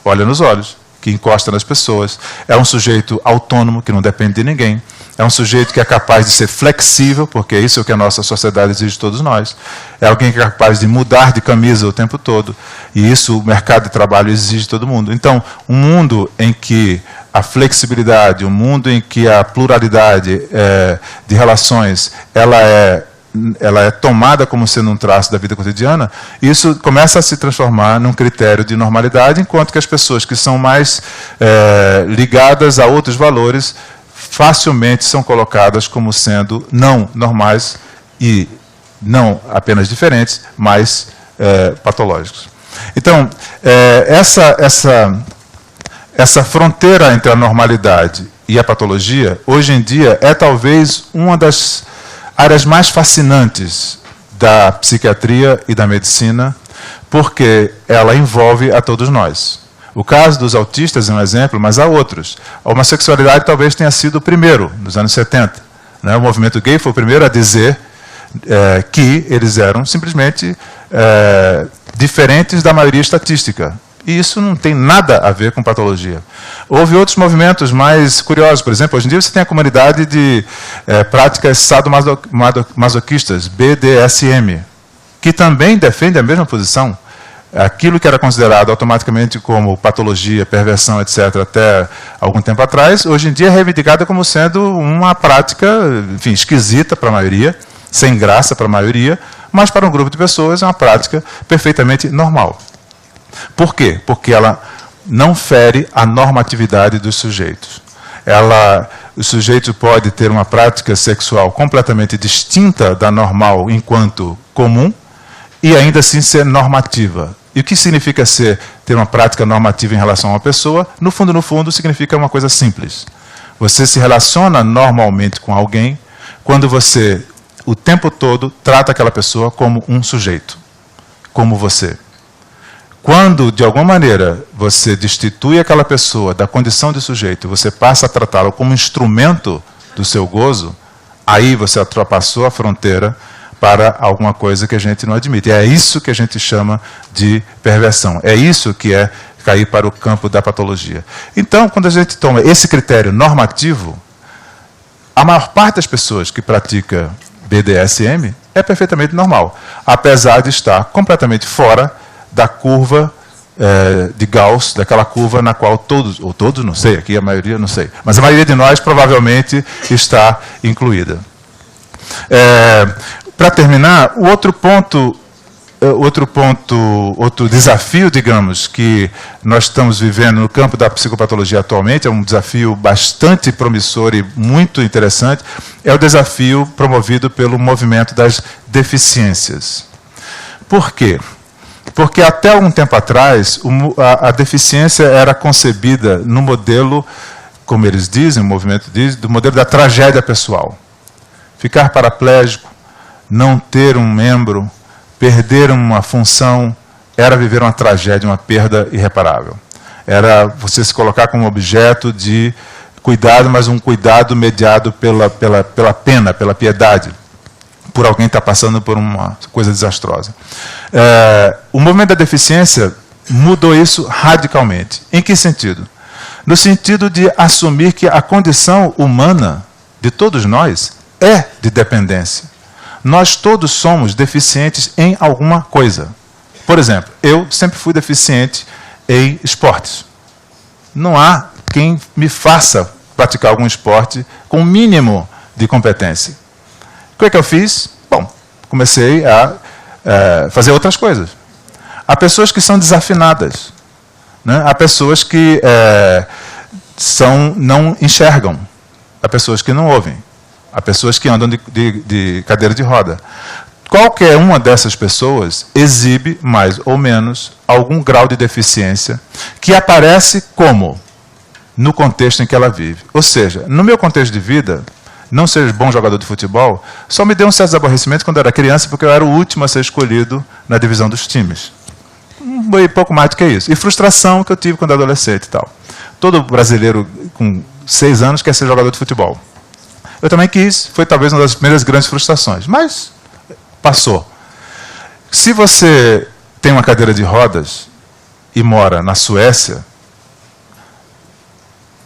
olha nos olhos, que encosta nas pessoas, é um sujeito autônomo, que não depende de ninguém, é um sujeito que é capaz de ser flexível, porque isso é o que a nossa sociedade exige de todos nós, é alguém que é capaz de mudar de camisa o tempo todo, e isso o mercado de trabalho exige de todo mundo. Então, um mundo em que a flexibilidade, um mundo em que a pluralidade de relações, ela é tomada como sendo um traço da vida cotidiana, isso começa a se transformar num critério de normalidade, enquanto que as pessoas que são mais ligadas a outros valores facilmente são colocadas como sendo não normais e não apenas diferentes, mas patológicos. Então, essa fronteira entre a normalidade e a patologia, hoje em dia, é talvez uma das áreas mais fascinantes da psiquiatria e da medicina, porque ela envolve a todos nós. O caso dos autistas é um exemplo, mas há outros. A homossexualidade talvez tenha sido o primeiro, nos anos 70. Né? O movimento gay foi o primeiro a dizer que eles eram simplesmente diferentes da maioria estatística. E isso não tem nada a ver com patologia. Houve outros movimentos mais curiosos. Por exemplo, hoje em dia você tem a comunidade de práticas sadomasoquistas, BDSM, que também defende a mesma posição. Aquilo que era considerado automaticamente como patologia, perversão, etc., até algum tempo atrás, hoje em dia é reivindicada como sendo uma prática, enfim, esquisita para a maioria, sem graça para a maioria, mas para um grupo de pessoas é uma prática perfeitamente normal. Por quê? Porque ela não fere a normatividade dos sujeitos. O sujeito pode ter uma prática sexual completamente distinta da normal enquanto comum e ainda assim ser normativa. E o que significa ter uma prática normativa em relação a uma pessoa? No fundo, significa uma coisa simples. Você se relaciona normalmente com alguém quando você, o tempo todo, trata aquela pessoa como um sujeito, como você. Quando, de alguma maneira, você destitui aquela pessoa da condição de sujeito, você passa a tratá-la como instrumento do seu gozo, aí você ultrapassou a fronteira para alguma coisa que a gente não admite. É isso que a gente chama de perversão. É isso que é cair para o campo da patologia. Então, quando a gente toma esse critério normativo, a maior parte das pessoas que pratica BDSM é perfeitamente normal, apesar de estar completamente fora da curva de Gauss, daquela curva na qual todos, ou todos, não sei, aqui a maioria não sei, mas a maioria de nós provavelmente está incluída. Para terminar, outro desafio, digamos, que nós estamos vivendo no campo da psicopatologia atualmente, é um desafio bastante promissor e muito interessante, é o desafio promovido pelo movimento das deficiências. Por quê? Porque até algum tempo atrás, a deficiência era concebida no modelo, como eles dizem, o movimento diz, do modelo da tragédia pessoal. Ficar paraplégico, não ter um membro, perder uma função, era viver uma tragédia, uma perda irreparável. Era você se colocar como objeto de cuidado, mas um cuidado mediado pela pena, pela piedade, por alguém que está passando por uma coisa desastrosa. O movimento da deficiência mudou isso radicalmente. Em que sentido? No sentido de assumir que a condição humana de todos nós é de dependência. Nós todos somos deficientes em alguma coisa. Por exemplo, eu sempre fui deficiente em esportes. Não há quem me faça praticar algum esporte com o mínimo de competência. O que eu fiz? Bom, comecei a fazer outras coisas. Há pessoas que são desafinadas. Né? Há pessoas que não enxergam. Há pessoas que não ouvem. Há pessoas que andam de cadeira de roda. Qualquer uma dessas pessoas exibe, mais ou menos, algum grau de deficiência que aparece como? No contexto em que ela vive. Ou seja, no meu contexto de vida, não ser bom jogador de futebol, só me deu um certo aborrecimento quando eu era criança, porque eu era o último a ser escolhido na divisão dos times. E pouco mais do que isso. E frustração que eu tive quando era adolescente e tal. Todo brasileiro com 6 anos quer ser jogador de futebol. Eu também quis, foi talvez uma das primeiras grandes frustrações, mas passou. Se você tem uma cadeira de rodas e mora na Suécia,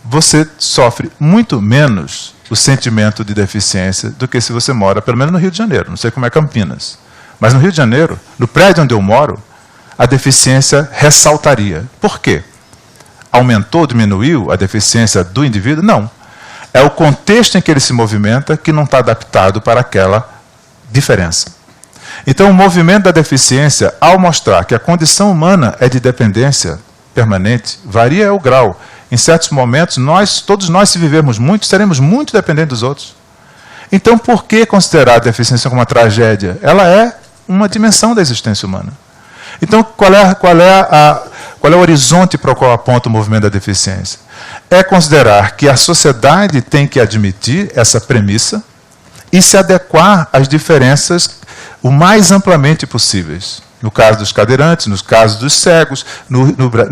você sofre muito menos o sentimento de deficiência do que se você mora, pelo menos no Rio de Janeiro, não sei como é Campinas. Mas no Rio de Janeiro, no prédio onde eu moro, a deficiência ressaltaria. Por quê? Aumentou, diminuiu a deficiência do indivíduo? Não. É o contexto em que ele se movimenta que não está adaptado para aquela diferença. Então, o movimento da deficiência, ao mostrar que a condição humana é de dependência permanente, varia o grau. Em certos momentos, todos nós, se vivermos muito, seremos muito dependentes dos outros. Então, por que considerar a deficiência como uma tragédia? Ela é uma dimensão da existência humana. Então, qual é o horizonte para o qual aponta o movimento da deficiência? É considerar que a sociedade tem que admitir essa premissa e se adequar às diferenças o mais amplamente possíveis. No caso dos cadeirantes, no caso dos cegos. No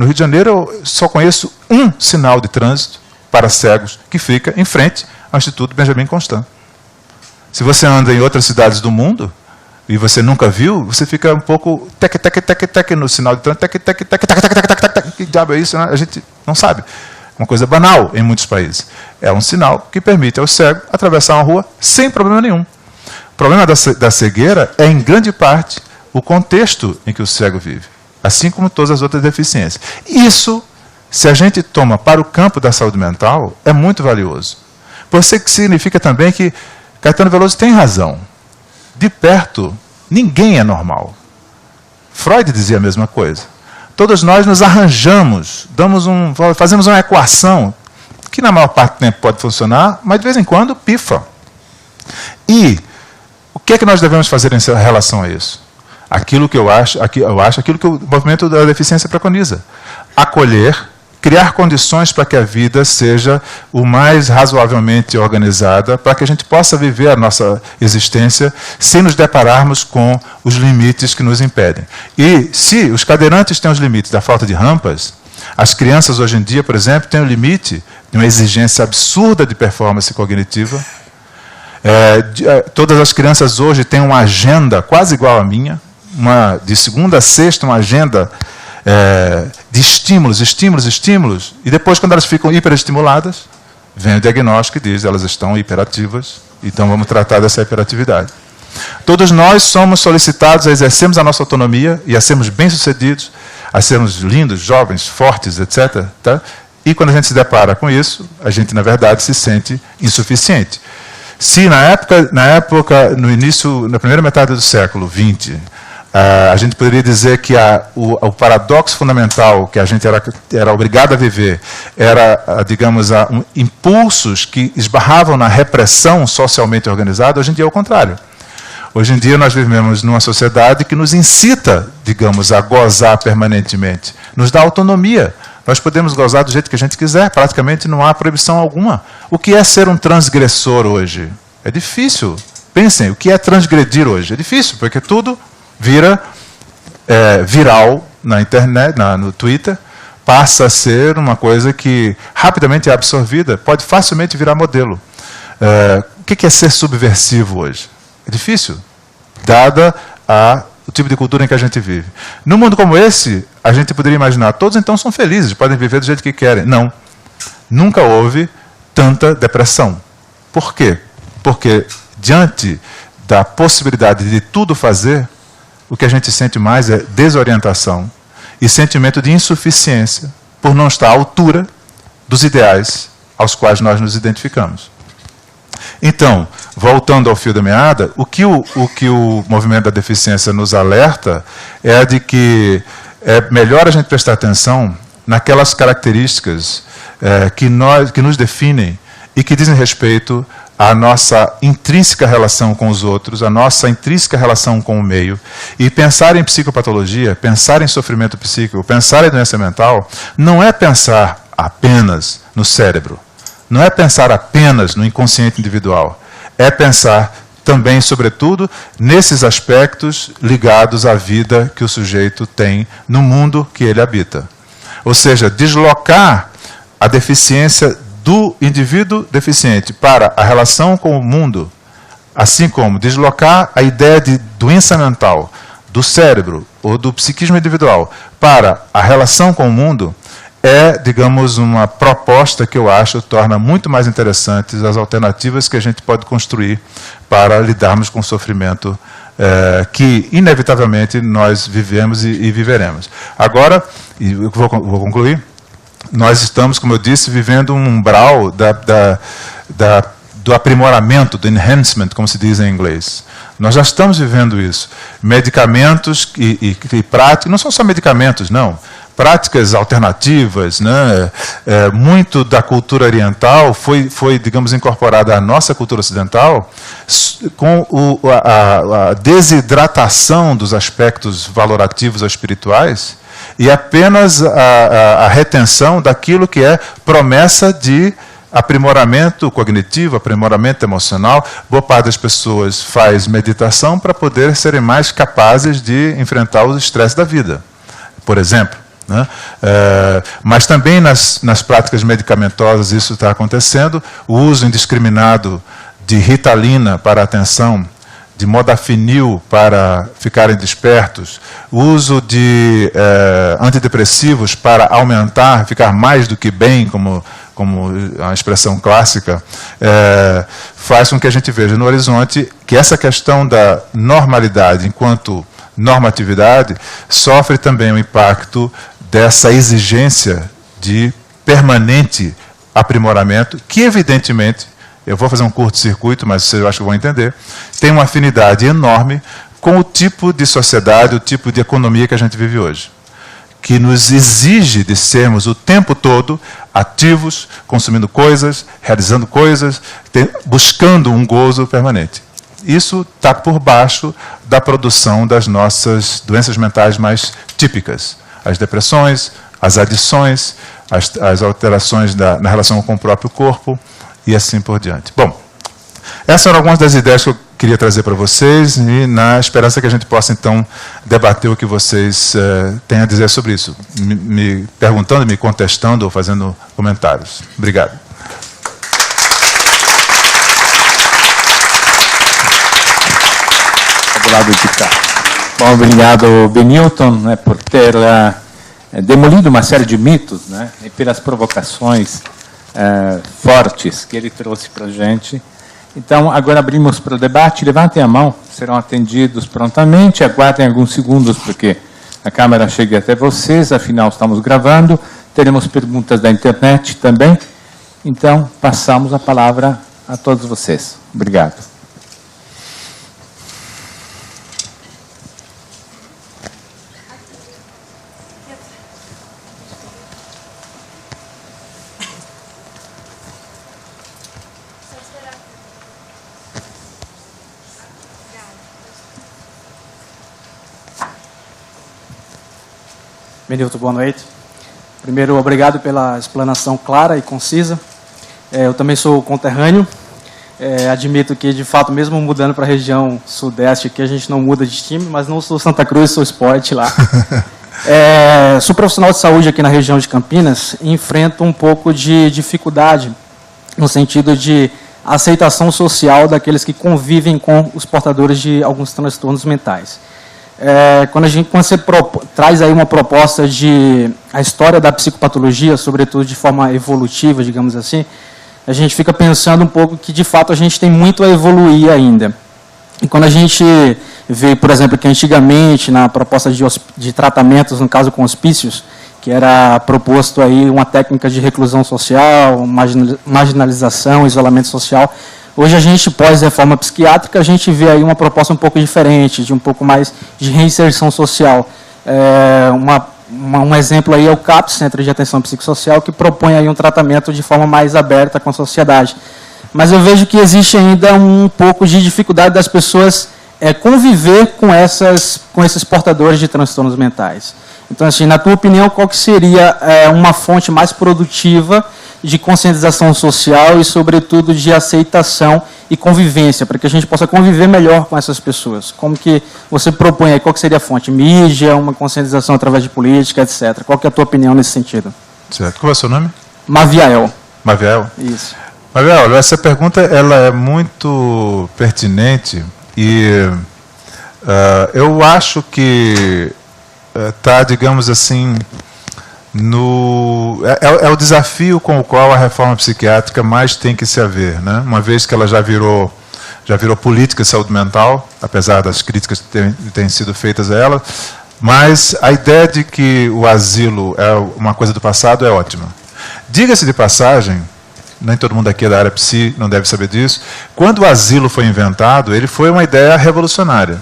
Rio de Janeiro, eu só conheço um sinal de trânsito para cegos que fica em frente ao Instituto Benjamin Constant. Se você anda em outras cidades do mundo e você nunca viu, você fica um pouco tec no sinal de trânsito, que diabo é isso? Né? A gente não sabe. uma coisa banal em muitos países. É um sinal que permite ao cego atravessar uma rua sem problema nenhum. O problema da cegueira é, em grande parte, o contexto em que o cego vive, assim como todas as outras deficiências. Isso, se a gente toma para o campo da saúde mental, é muito valioso. Por isso que significa também que Caetano Veloso tem razão. De perto, ninguém é normal. Freud dizia a mesma coisa. Todos nós nos arranjamos, fazemos uma equação, que na maior parte do tempo pode funcionar, mas de vez em quando pifa. E o que é que nós devemos fazer em relação a isso? Aquilo que eu acho, aquilo que o movimento da deficiência preconiza. Acolher, criar condições para que a vida seja o mais razoavelmente organizada, para que a gente possa viver a nossa existência sem nos depararmos com os limites que nos impedem. E se os cadeirantes têm os limites da falta de rampas, as crianças hoje em dia, por exemplo, têm o limite de uma exigência absurda de performance cognitiva. Todas as crianças hoje têm uma agenda quase igual à minha, de segunda a sexta, uma agenda de estímulos, e depois, quando elas ficam hiperestimuladas, vem o diagnóstico e diz: elas estão hiperativas, então vamos tratar dessa hiperatividade. Todos nós somos solicitados a exercermos a nossa autonomia e a sermos bem-sucedidos, a sermos lindos, jovens, fortes, etc. Tá? E quando a gente se depara com isso, a gente, na verdade, se sente insuficiente. Se na primeira metade do século XX, a gente poderia dizer que o paradoxo fundamental que a gente era obrigado a viver era, digamos, impulsos que esbarravam na repressão socialmente organizada. Hoje em dia é o contrário. Hoje em dia nós vivemos numa sociedade que nos incita, digamos, a gozar permanentemente, nos dá autonomia. Nós podemos gozar do jeito que a gente quiser, praticamente não há proibição alguma. O que é ser um transgressor hoje? É difícil. Pensem, o que é transgredir hoje? É difícil, porque tudo vira viral na internet, no Twitter, passa a ser uma coisa que rapidamente é absorvida, pode facilmente virar modelo. O que é ser subversivo hoje? É difícil, dada o tipo de cultura em que a gente vive. Num mundo como esse, a gente poderia imaginar, todos então são felizes, podem viver do jeito que querem. Não. Nunca houve tanta depressão. Por quê? Porque, diante da possibilidade de tudo fazer, o que a gente sente mais é desorientação e sentimento de insuficiência por não estar à altura dos ideais aos quais nós nos identificamos. Então, voltando ao fio da meada, o que o movimento da deficiência nos alerta é de que é melhor a gente prestar atenção naquelas características que nos definem e que dizem respeito à nossa intrínseca relação com os outros, à nossa intrínseca relação com o meio. E pensar em psicopatologia, pensar em sofrimento psíquico, pensar em doença mental, não é pensar apenas no cérebro, não é pensar apenas no inconsciente individual, é pensar também, sobretudo, nesses aspectos ligados à vida que o sujeito tem no mundo que ele habita. Ou seja, deslocar a deficiência do indivíduo deficiente para a relação com o mundo, assim como deslocar a ideia de doença mental do cérebro ou do psiquismo individual para a relação com o mundo, é, digamos, uma proposta que eu acho torna muito mais interessantes as alternativas que a gente pode construir para lidarmos com o sofrimento que, inevitavelmente, nós vivemos e viveremos. Agora, e vou concluir, nós estamos, como eu disse, vivendo um umbral do aprimoramento, do enhancement, como se diz em inglês. Nós já estamos vivendo isso. Medicamentos e práticas, não são só medicamentos, não. Práticas alternativas, né? Muito da cultura oriental foi, digamos, incorporada à nossa cultura ocidental com a desidratação dos aspectos valorativos ou espirituais e apenas a retenção daquilo que é promessa de aprimoramento cognitivo, aprimoramento emocional. Boa parte das pessoas faz meditação para poder serem mais capazes de enfrentar o estresse da vida, por exemplo. Né? Mas também nas práticas medicamentosas isso está acontecendo. O uso indiscriminado de Ritalina para a atenção de modafinil para ficarem despertos, o uso de antidepressivos para aumentar, ficar mais do que bem, como a expressão clássica, faz com que a gente veja no horizonte que essa questão da normalidade enquanto normatividade sofre também o impacto dessa exigência de permanente aprimoramento, que evidentemente, eu vou fazer um curto-circuito, mas vocês acho que vão entender, tem uma afinidade enorme com o tipo de sociedade, o tipo de economia que a gente vive hoje, que nos exige de sermos o tempo todo ativos, consumindo coisas, realizando coisas, buscando um gozo permanente. Isso está por baixo da produção das nossas doenças mentais mais típicas. As depressões, as adições, as alterações na relação com o próprio corpo e assim por diante. Bom, essas eram algumas das ideias que eu queria trazer para vocês e na esperança que a gente possa, então, debater o que vocês têm a dizer sobre isso, me perguntando, me contestando ou fazendo comentários. Obrigado. Bom, obrigado, Benilton, por ter demolido uma série de mitos, e pelas provocações fortes que ele trouxe para a gente. Então, agora abrimos para o debate. Levantem a mão, serão atendidos prontamente. Aguardem alguns segundos, porque a câmera chegue até vocês, afinal estamos gravando. Teremos perguntas da internet também. Então, passamos a palavra a todos vocês. Obrigado. Benilton, boa noite. Primeiro, obrigado pela explanação clara e concisa. Eu também sou conterrâneo. Admito que, de fato, mesmo mudando para a região sudeste, aqui a gente não muda de time, mas não sou Santa Cruz, sou esporte lá. Sou profissional de saúde aqui na região de Campinas e enfrento um pouco de dificuldade no sentido de aceitação social daqueles que convivem com os portadores de alguns transtornos mentais. Quando você traz aí uma proposta de a história da psicopatologia, sobretudo de forma evolutiva, digamos assim, a gente fica pensando um pouco que, de fato, a gente tem muito a evoluir ainda. E quando a gente vê, por exemplo, que antigamente, na proposta de tratamentos, no caso com hospícios, que era proposto aí uma técnica de reclusão social, marginalização, isolamento social. Hoje a gente, pós-reforma psiquiátrica, a gente vê aí uma proposta um pouco diferente, de um pouco mais de reinserção social. Um exemplo aí é o CAPS, Centro de Atenção Psicossocial, que propõe aí um tratamento de forma mais aberta com a sociedade. Mas eu vejo que existe ainda um pouco de dificuldade das pessoas conviver com esses portadores de transtornos mentais. Então, assim, na tua opinião, qual que seria uma fonte mais produtiva de conscientização social e, sobretudo, de aceitação e convivência, para que a gente possa conviver melhor com essas pessoas? Como que você propõe aí? Qual que seria a fonte? Mídia, uma conscientização através de política, etc. Qual que é a tua opinião nesse sentido? Certo. Qual é o seu nome? Maviael. Maviael? Isso. Maviael, essa pergunta ela é muito pertinente e eu acho que está, digamos assim, é o desafio com o qual a reforma psiquiátrica mais tem que se haver, né? Uma vez que ela já virou política de saúde mental, apesar das críticas que têm sido feitas a ela, mas a ideia de que o asilo é uma coisa do passado é ótima. Diga-se de passagem, nem todo mundo aqui é da área psi, não deve saber disso, quando o asilo foi inventado, ele foi uma ideia revolucionária.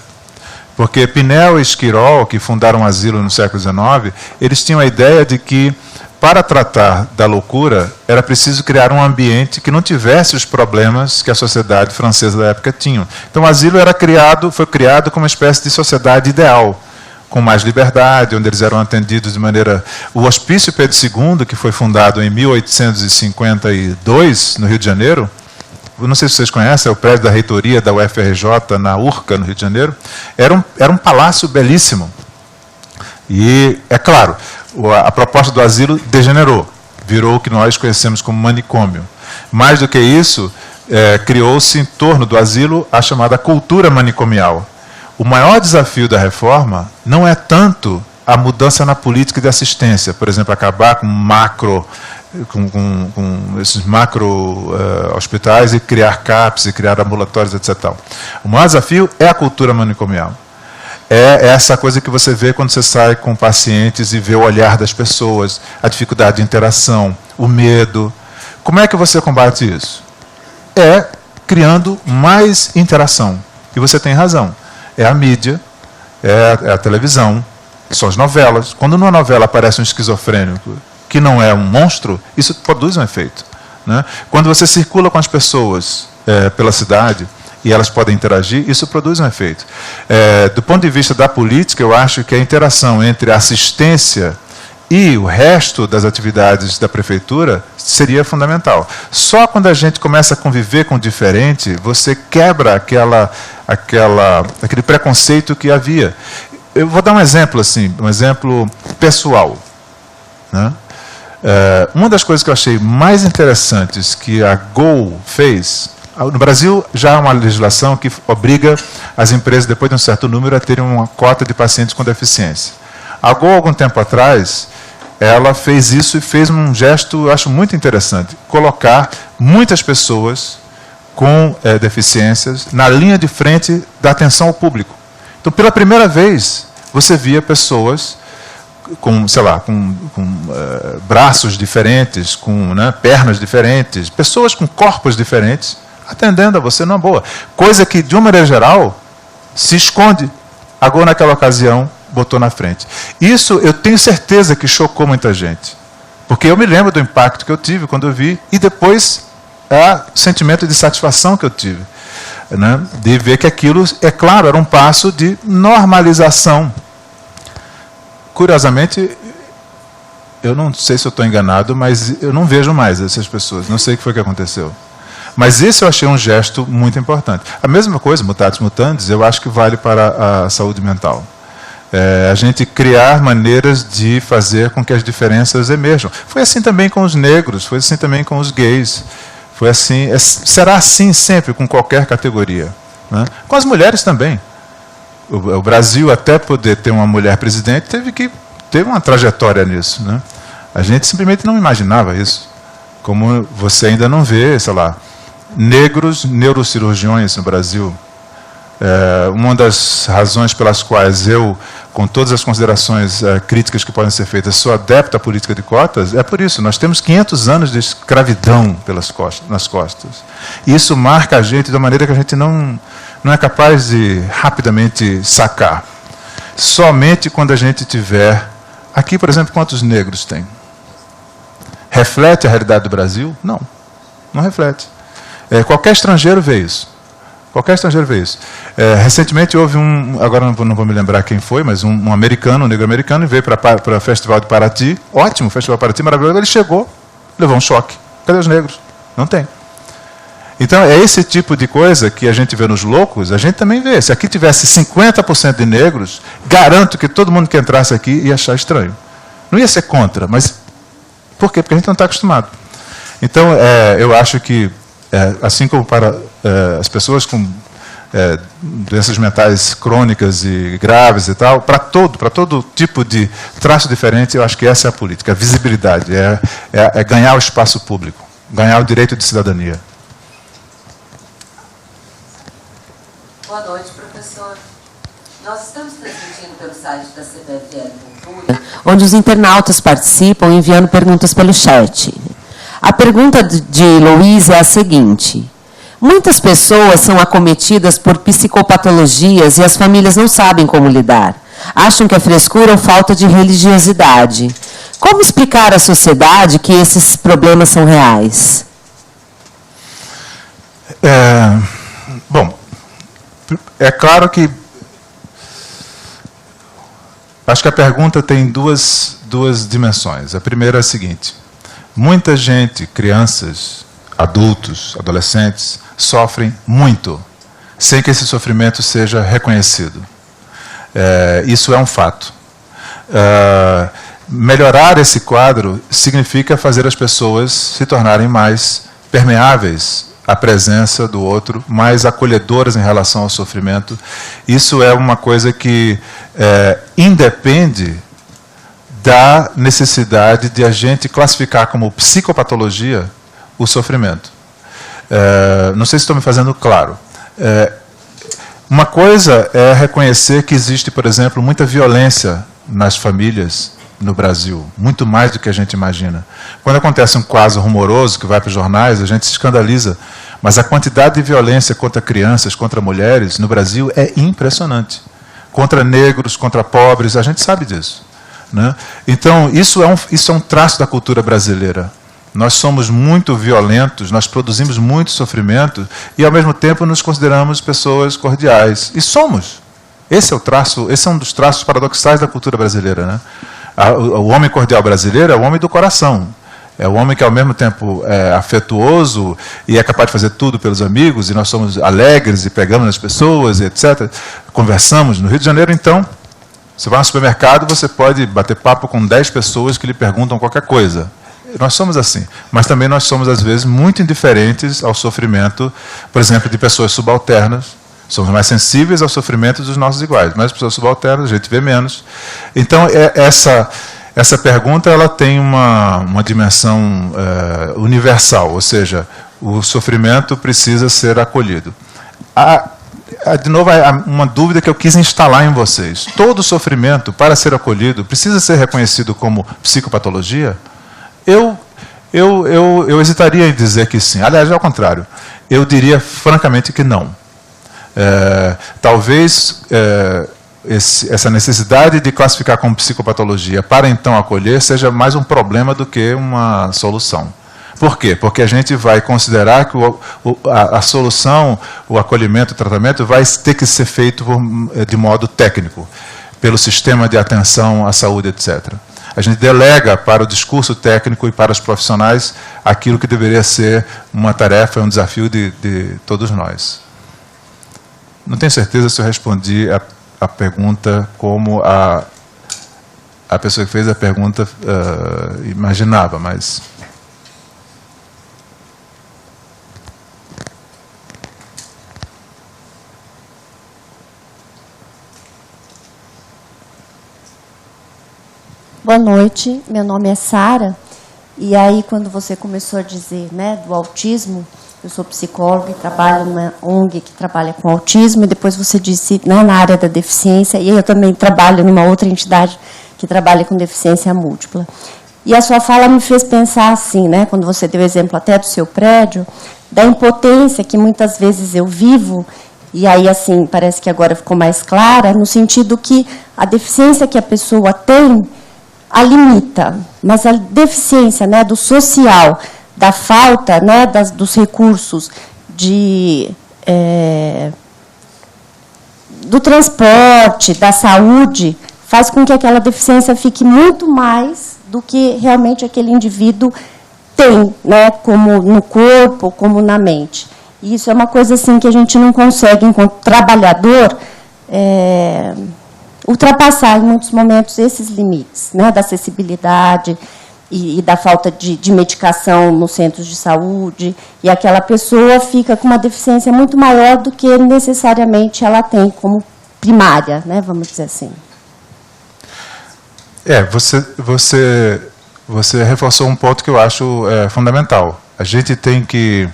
Porque Pinel e Esquirol, que fundaram o asilo no século XIX, eles tinham a ideia de que, para tratar da loucura, era preciso criar um ambiente que não tivesse os problemas que a sociedade francesa da época tinha. Então, o asilo foi criado como uma espécie de sociedade ideal, com mais liberdade, onde eles eram atendidos de maneira... O Hospício Pedro II, que foi fundado em 1852, no Rio de Janeiro, não sei se vocês conhecem, é o prédio da reitoria da UFRJ, na Urca, no Rio de Janeiro, era um palácio belíssimo. E, é claro, a proposta do asilo degenerou, virou o que nós conhecemos como manicômio. Mais do que isso, criou-se em torno do asilo a chamada cultura manicomial. O maior desafio da reforma não é tanto a mudança na política de assistência, por exemplo, acabar com esses macro hospitais e criar CAPs e criar ambulatórios, etc. O maior desafio é a cultura manicomial. É essa coisa que você vê quando você sai com pacientes e vê o olhar das pessoas, a dificuldade de interação, o medo. Como é que você combate isso? É criando mais interação. E você tem razão. É a mídia, é a televisão, são as novelas. Quando numa novela aparece um esquizofrênico que não é um monstro, isso produz um efeito, né? Quando você circula com as pessoas pela cidade e elas podem interagir, isso produz um efeito. Do ponto de vista da política, eu acho que a interação entre a assistência e o resto das atividades da prefeitura seria fundamental. Só quando a gente começa a conviver com o diferente, você quebra aquele preconceito que havia. Eu vou dar um exemplo, assim, um exemplo pessoal, né? Uma das coisas que eu achei mais interessantes que a Gol fez, no Brasil já há uma legislação que obriga as empresas, depois de um certo número, a terem uma cota de pacientes com deficiência. A Gol, algum tempo atrás, ela fez isso e fez um gesto, eu acho muito interessante, colocar muitas pessoas com deficiências na linha de frente da atenção ao público. Então, pela primeira vez, você via pessoas com, sei lá, com braços diferentes, com pernas diferentes, pessoas com corpos diferentes, atendendo a você numa boa. Coisa que, de uma maneira geral, se esconde. Agora, naquela ocasião, botou na frente. Isso, eu tenho certeza que chocou muita gente. Porque eu me lembro do impacto que eu tive quando eu vi, e depois o sentimento de satisfação que eu tive, né, de ver que aquilo, é claro, era um passo de normalização. Curiosamente, eu não sei se eu estou enganado, mas eu não vejo mais essas pessoas. Não sei o que foi que aconteceu. Mas esse eu achei um gesto muito importante. A mesma coisa, mutatis mutandis, eu acho que vale para a saúde mental. A gente criar maneiras de fazer com que as diferenças emerjam. Foi assim também com os negros, foi assim também com os gays. Foi assim, será assim sempre com qualquer categoria, né? Com as mulheres também. O Brasil, até poder ter uma mulher presidente, teve uma trajetória nisso, né? A gente simplesmente não imaginava isso. Como você ainda não vê, sei lá, negros neurocirurgiões no Brasil. Uma das razões pelas quais eu, com todas as considerações críticas que podem ser feitas, sou adepto à política de cotas, é por isso. Nós temos 500 anos de escravidão nas costas. E isso marca a gente de uma maneira que a gente não é capaz de rapidamente sacar. Somente quando a gente tiver... Aqui, por exemplo, quantos negros tem? Reflete a realidade do Brasil? Não, não reflete. Qualquer estrangeiro vê isso. Qualquer estrangeiro vê isso. Recentemente houve agora não vou me lembrar quem foi, mas um americano, um negro americano, veio para o Festival de Paraty, ótimo, Festival de Paraty, maravilhoso, ele chegou, levou um choque. Cadê os negros? Não tem. Então, é esse tipo de coisa que a gente vê nos loucos, a gente também vê. Se aqui tivesse 50% de negros, garanto que todo mundo que entrasse aqui ia achar estranho. Não ia ser contra, mas por quê? Porque a gente não está acostumado. Então, eu acho que, assim como para as pessoas com doenças mentais crônicas e graves e tal, para todo tipo de traço diferente, eu acho que essa é a política, a visibilidade, é ganhar o espaço público, ganhar o direito de cidadania. Boa noite, professor. Nós estamos transmitindo pelo site da CPFL Cultura, onde os internautas participam enviando perguntas pelo chat. A pergunta de Luiz é a seguinte: muitas pessoas são acometidas por psicopatologias e as famílias não sabem como lidar. Acham que é frescura ou falta de religiosidade. Como explicar à sociedade que esses problemas são reais? Bom, é claro que acho que a pergunta tem duas dimensões. A primeira é a seguinte: muita gente, crianças, adultos, adolescentes, sofrem muito, sem que esse sofrimento seja reconhecido. Isso é um fato. Melhorar esse quadro significa fazer as pessoas se tornarem mais permeáveis a presença do outro, mais acolhedoras em relação ao sofrimento. Isso é uma coisa que independe da necessidade de a gente classificar como psicopatologia o sofrimento. Não sei se estou me fazendo claro. Uma coisa é reconhecer que existe, por exemplo, muita violência nas famílias no Brasil, muito mais do que a gente imagina. Quando acontece um caso rumoroso que vai para os jornais, a gente se escandaliza, mas a quantidade de violência contra crianças, contra mulheres, no Brasil é impressionante. Contra negros, contra pobres, a gente sabe disso, né? Então, isso é um traço da cultura brasileira. Nós somos muito violentos, nós produzimos muito sofrimento e, ao mesmo tempo, nos consideramos pessoas cordiais. E somos. Esse é um dos traços paradoxais da cultura brasileira, né? O homem cordial brasileiro é o homem do coração. É o homem que, ao mesmo tempo, é afetuoso e é capaz de fazer tudo pelos amigos, e nós somos alegres e pegamos nas pessoas, etc. Conversamos. No Rio de Janeiro, então, você vai no supermercado, você pode bater papo com 10 pessoas que lhe perguntam qualquer coisa. Nós somos assim. Mas também nós somos, às vezes, muito indiferentes ao sofrimento, por exemplo, de pessoas subalternas. Somos mais sensíveis ao sofrimento dos nossos iguais, mas as pessoas subalternas a gente vê menos. Então, essa pergunta ela tem uma dimensão universal, ou seja, o sofrimento precisa ser acolhido. De novo, há uma dúvida que eu quis instalar em vocês. Todo sofrimento, para ser acolhido, precisa ser reconhecido como psicopatologia? Eu hesitaria em dizer que sim. Aliás, ao contrário. Eu diria, francamente, que não. Talvez essa necessidade de classificar como psicopatologia para então acolher seja mais um problema do que uma solução. Por quê? Porque a gente vai considerar que a solução, o acolhimento, o tratamento vai ter que ser feito de modo técnico, pelo sistema de atenção à saúde, etc. A gente delega para o discurso técnico e para os profissionais aquilo que deveria ser uma tarefa, um desafio de todos nós. Não tenho certeza se eu respondi a pergunta como a pessoa que fez a pergunta imaginava, mas... Boa noite, meu nome é Sara, e aí quando você começou a dizer, né, do autismo, eu sou psicóloga e trabalho numa ONG que trabalha com autismo, e depois você disse, né, na área da deficiência, e eu também trabalho numa outra entidade que trabalha com deficiência múltipla. E a sua fala me fez pensar assim, né, quando você deu o exemplo até do seu prédio, da impotência que muitas vezes eu vivo, e aí assim, parece que agora ficou mais clara, no sentido que a deficiência que a pessoa tem a limita, mas a deficiência, né, do social, da falta, né, dos recursos do transporte, da saúde, faz com que aquela deficiência fique muito mais do que realmente aquele indivíduo tem, né, como no corpo, como na mente. E isso é uma coisa assim que a gente não consegue, enquanto trabalhador, ultrapassar em muitos momentos esses limites, né, da acessibilidade e da falta de medicação nos centros de saúde, e aquela pessoa fica com uma deficiência muito maior do que necessariamente ela tem como primária, né, vamos dizer assim. Você reforçou um ponto que eu acho fundamental. A gente tem que...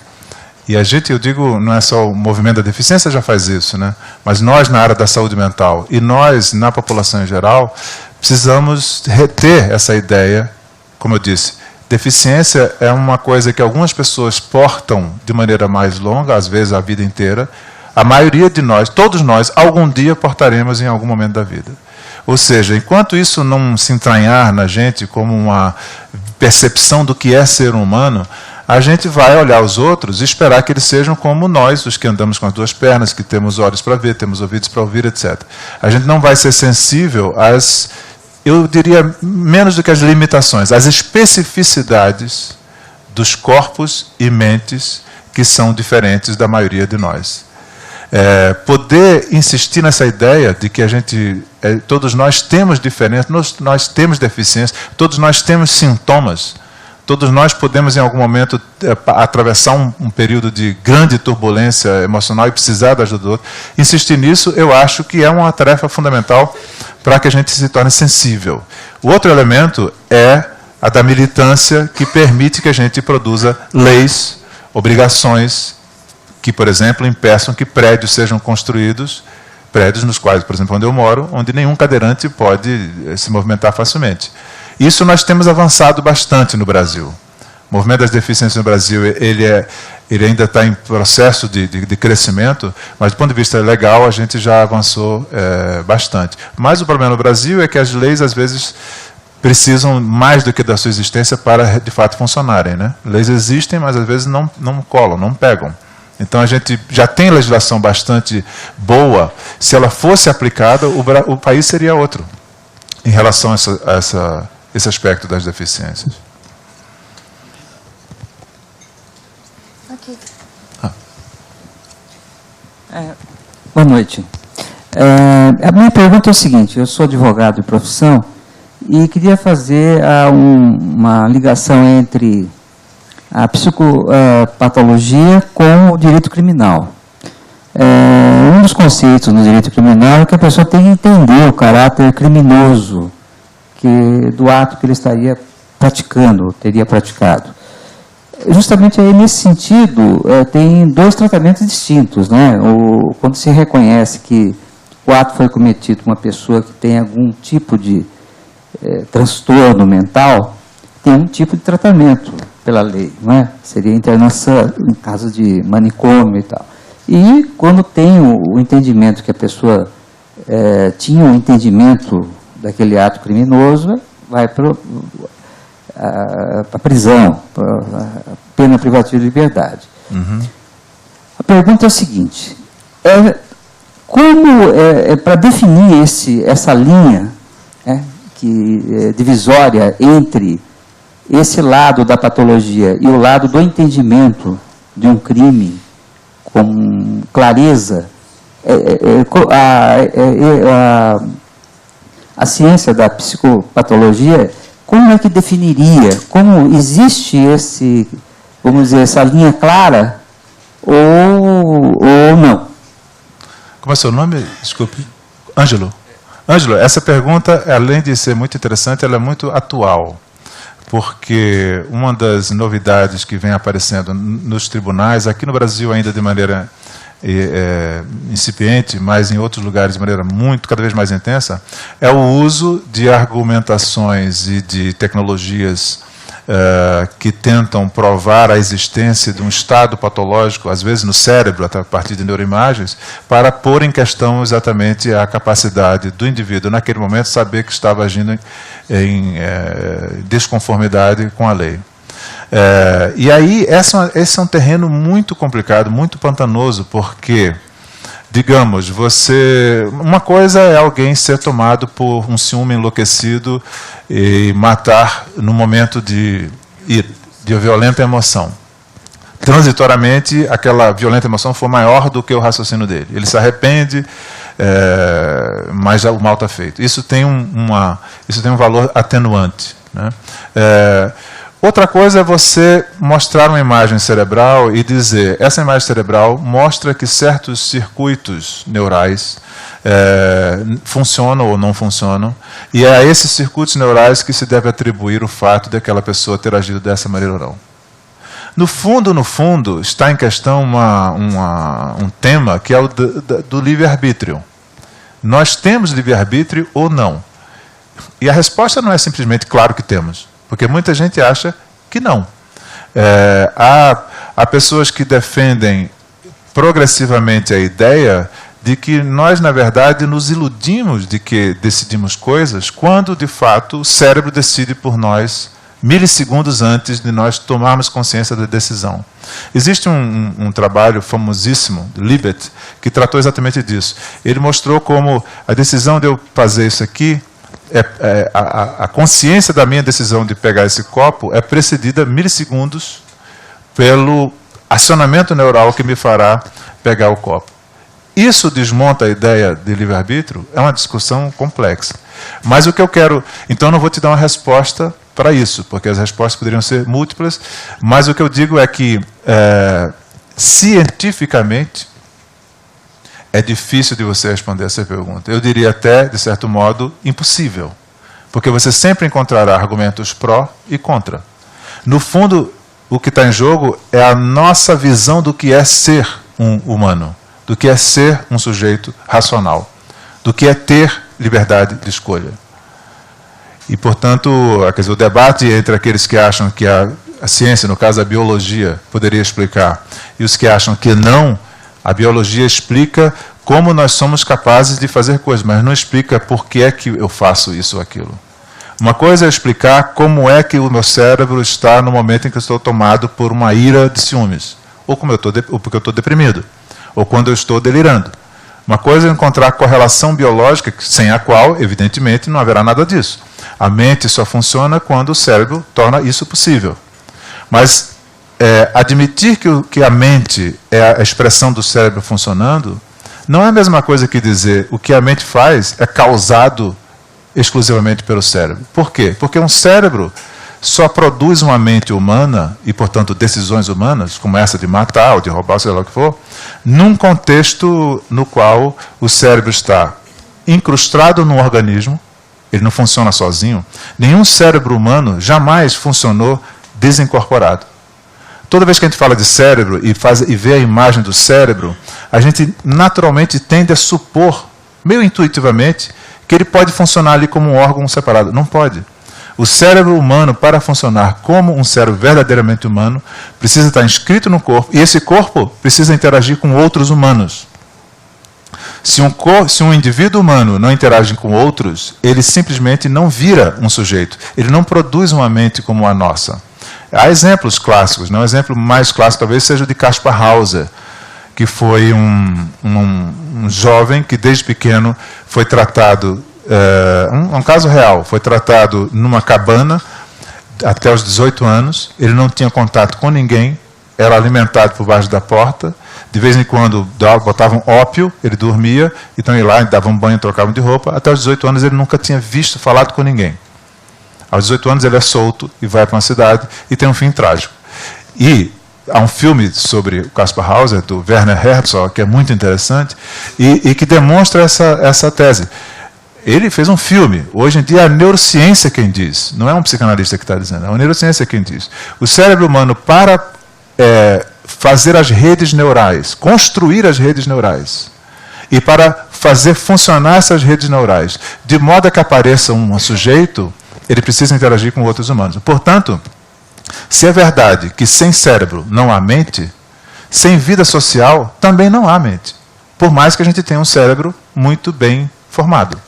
E a gente, eu digo, não é só o movimento da deficiência já faz isso, né? Mas nós, na área da saúde mental, e nós, na população em geral, precisamos reter essa ideia, como eu disse, deficiência é uma coisa que algumas pessoas portam de maneira mais longa, às vezes a vida inteira. A maioria de nós, todos nós, algum dia portaremos em algum momento da vida. Ou seja, enquanto isso não se entranhar na gente como uma percepção do que é ser humano, a gente vai olhar os outros e esperar que eles sejam como nós, os que andamos com as duas pernas, que temos olhos para ver, temos ouvidos para ouvir, etc. A gente não vai ser sensível às, eu diria, menos do que as limitações, às especificidades dos corpos e mentes que são diferentes da maioria de nós. Poder insistir nessa ideia de que a gente, todos nós temos diferenças, nós temos deficiências, todos nós temos sintomas. Todos nós podemos, em algum momento, atravessar um período de grande turbulência emocional e precisar da ajuda do outro. Insistir nisso, eu acho que é uma tarefa fundamental para que a gente se torne sensível. O outro elemento é a da militância, que permite que a gente produza leis, obrigações, que, por exemplo, impeçam que prédios sejam construídos, prédios nos quais, por exemplo, onde eu moro, onde nenhum cadeirante pode se movimentar facilmente. Isso nós temos avançado bastante no Brasil. O movimento das deficiências no Brasil, ele ainda está em processo de crescimento, mas do ponto de vista legal a gente já avançou bastante. Mas o problema no Brasil é que as leis, às vezes, precisam mais do que da sua existência para, de fato, funcionarem, né? Leis existem, mas às vezes não colam, não pegam. Então a gente já tem legislação bastante boa. Se ela fosse aplicada, o país seria outro em relação a esse aspecto das deficiências. Okay. Boa noite. A minha pergunta é o seguinte: eu sou advogado de profissão e queria fazer uma ligação entre a psicopatologia com o direito criminal. Um dos conceitos no direito criminal é que a pessoa tem que entender o caráter criminoso do ato que ele estaria praticando, teria praticado. Justamente aí, nesse sentido, tem dois tratamentos distintos, né? Quando se reconhece que o ato foi cometido por uma pessoa que tem algum tipo de transtorno mental, tem um tipo de tratamento pela lei, não é? Seria internação em caso de manicômio e tal. E quando tem o entendimento que a pessoa tinha um entendimento daquele ato criminoso, vai para a prisão, a pena privativa de liberdade. Uhum. A pergunta é a seguinte: para definir essa linha divisória entre esse lado da patologia e o lado do entendimento de um crime com clareza, a ciência da psicopatologia, como é que definiria? Como existe essa linha clara ou não? Como é seu nome? Desculpe. Ângelo. Ângelo, essa pergunta, além de ser muito interessante, ela é muito atual. Porque uma das novidades que vem aparecendo nos tribunais, aqui no Brasil ainda de maneira incipiente, mas em outros lugares de maneira cada vez mais intensa, é o uso de argumentações e de tecnologias que tentam provar a existência de um estado patológico, às vezes no cérebro, a partir de neuroimagens, para pôr em questão exatamente a capacidade do indivíduo, naquele momento, saber que estava agindo em desconformidade com a lei. E aí, esse é um terreno muito complicado, muito pantanoso, porque, digamos, uma coisa é alguém ser tomado por um ciúme enlouquecido e matar no momento de violenta emoção. Transitoriamente, aquela violenta emoção foi maior do que o raciocínio dele. Ele se arrepende, mas o mal está feito. Isso tem um valor atenuante, né? Outra coisa é você mostrar uma imagem cerebral e dizer, essa imagem cerebral mostra que certos circuitos neurais funcionam ou não funcionam, e é a esses circuitos neurais que se deve atribuir o fato de aquela pessoa ter agido dessa maneira ou não. No fundo, está em questão um tema que é o do livre-arbítrio. Nós temos livre-arbítrio ou não? E a resposta não é simplesmente claro que temos, porque muita gente acha que não. Há pessoas que defendem progressivamente a ideia de que nós, na verdade, nos iludimos de que decidimos coisas quando, de fato, o cérebro decide por nós milissegundos antes de nós tomarmos consciência da decisão. Existe um trabalho famosíssimo, Libet, que tratou exatamente disso. Ele mostrou como a decisão de eu fazer isso aqui, a consciência da minha decisão de pegar esse copo é precedida milissegundos pelo acionamento neural que me fará pegar o copo. Isso desmonta a ideia de livre-arbítrio? É uma discussão complexa. Mas o que eu quero... Então, eu não vou te dar uma resposta para isso, porque as respostas poderiam ser múltiplas, mas o que eu digo é que, cientificamente, é difícil de você responder essa pergunta. Eu diria até, de certo modo, impossível, porque você sempre encontrará argumentos pró e contra. No fundo, o que está em jogo é a nossa visão do que é ser um humano, do que é ser um sujeito racional, do que é ter liberdade de escolha. E, portanto, quer dizer, o debate entre aqueles que acham que a ciência, no caso a biologia, poderia explicar, e os que acham que não, a biologia explica como nós somos capazes de fazer coisas, mas não explica por que é que eu faço isso ou aquilo. Uma coisa é explicar como é que o meu cérebro está no momento em que eu estou tomado por uma ira de ciúmes, ou porque eu estou deprimido, ou quando eu estou delirando. Uma coisa é encontrar correlação biológica, sem a qual, evidentemente, não haverá nada disso. A mente só funciona quando o cérebro torna isso possível. Mas admitir que a mente é a expressão do cérebro funcionando, não é a mesma coisa que dizer o que a mente faz é causado exclusivamente pelo cérebro. Por quê? Porque um cérebro só produz uma mente humana, e, portanto, decisões humanas, como essa de matar ou de roubar, sei lá o que for, num contexto no qual o cérebro está incrustado no organismo, ele não funciona sozinho. Nenhum cérebro humano jamais funcionou desincorporado. Toda vez que a gente fala de cérebro e vê a imagem do cérebro, a gente naturalmente tende a supor, meio intuitivamente, que ele pode funcionar ali como um órgão separado. Não pode. O cérebro humano, para funcionar como um cérebro verdadeiramente humano, precisa estar inscrito no corpo, e esse corpo precisa interagir com outros humanos. Se um indivíduo humano não interage com outros, ele simplesmente não vira um sujeito. Ele não produz uma mente como a nossa. Há exemplos clássicos. Um exemplo mais clássico talvez seja o de Kaspar Hauser, que foi um jovem que desde pequeno foi tratado, um caso real, foi tratado numa cabana até os 18 anos, ele não tinha contato com ninguém, era alimentado por baixo da porta, de vez em quando botavam ópio, ele dormia, então ia lá, davam um banho, trocavam de roupa, até os 18 anos ele nunca tinha falado com ninguém. Aos 18 anos ele é solto e vai para uma cidade e tem um fim trágico. E há um filme sobre o Kaspar Hauser, do Werner Herzog, que é muito interessante, e que demonstra essa tese. Ele fez um filme. Hoje em dia é a neurociência quem diz, não é um psicanalista que está dizendo, é a neurociência quem diz. O cérebro humano, para fazer as redes neurais, construir as redes neurais, e para fazer funcionar essas redes neurais, de modo a que apareça um sujeito, ele precisa interagir com outros humanos. Portanto, se é verdade que sem cérebro não há mente, sem vida social também não há mente. Por mais que a gente tenha um cérebro muito bem formado.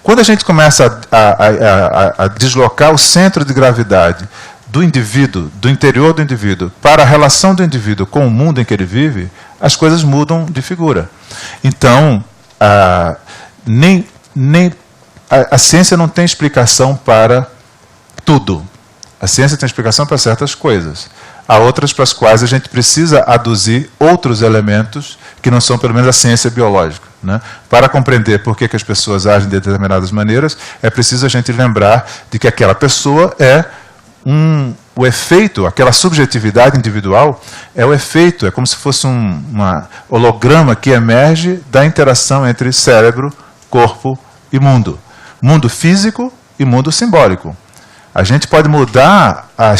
Quando a gente começa a deslocar o centro de gravidade do indivíduo, do interior do indivíduo, para a relação do indivíduo com o mundo em que ele vive, as coisas mudam de figura. Então, a ciência não tem explicação para tudo. A ciência tem explicação para certas coisas. Há outras para as quais a gente precisa aduzir outros elementos que não são, pelo menos, a ciência biológica. Né? Para compreender por que as pessoas agem de determinadas maneiras, é preciso a gente lembrar de que aquela pessoa é o efeito, aquela subjetividade individual, é o efeito, é como se fosse um holograma que emerge da interação entre cérebro, corpo e mundo. Mundo físico e mundo simbólico. A gente pode mudar a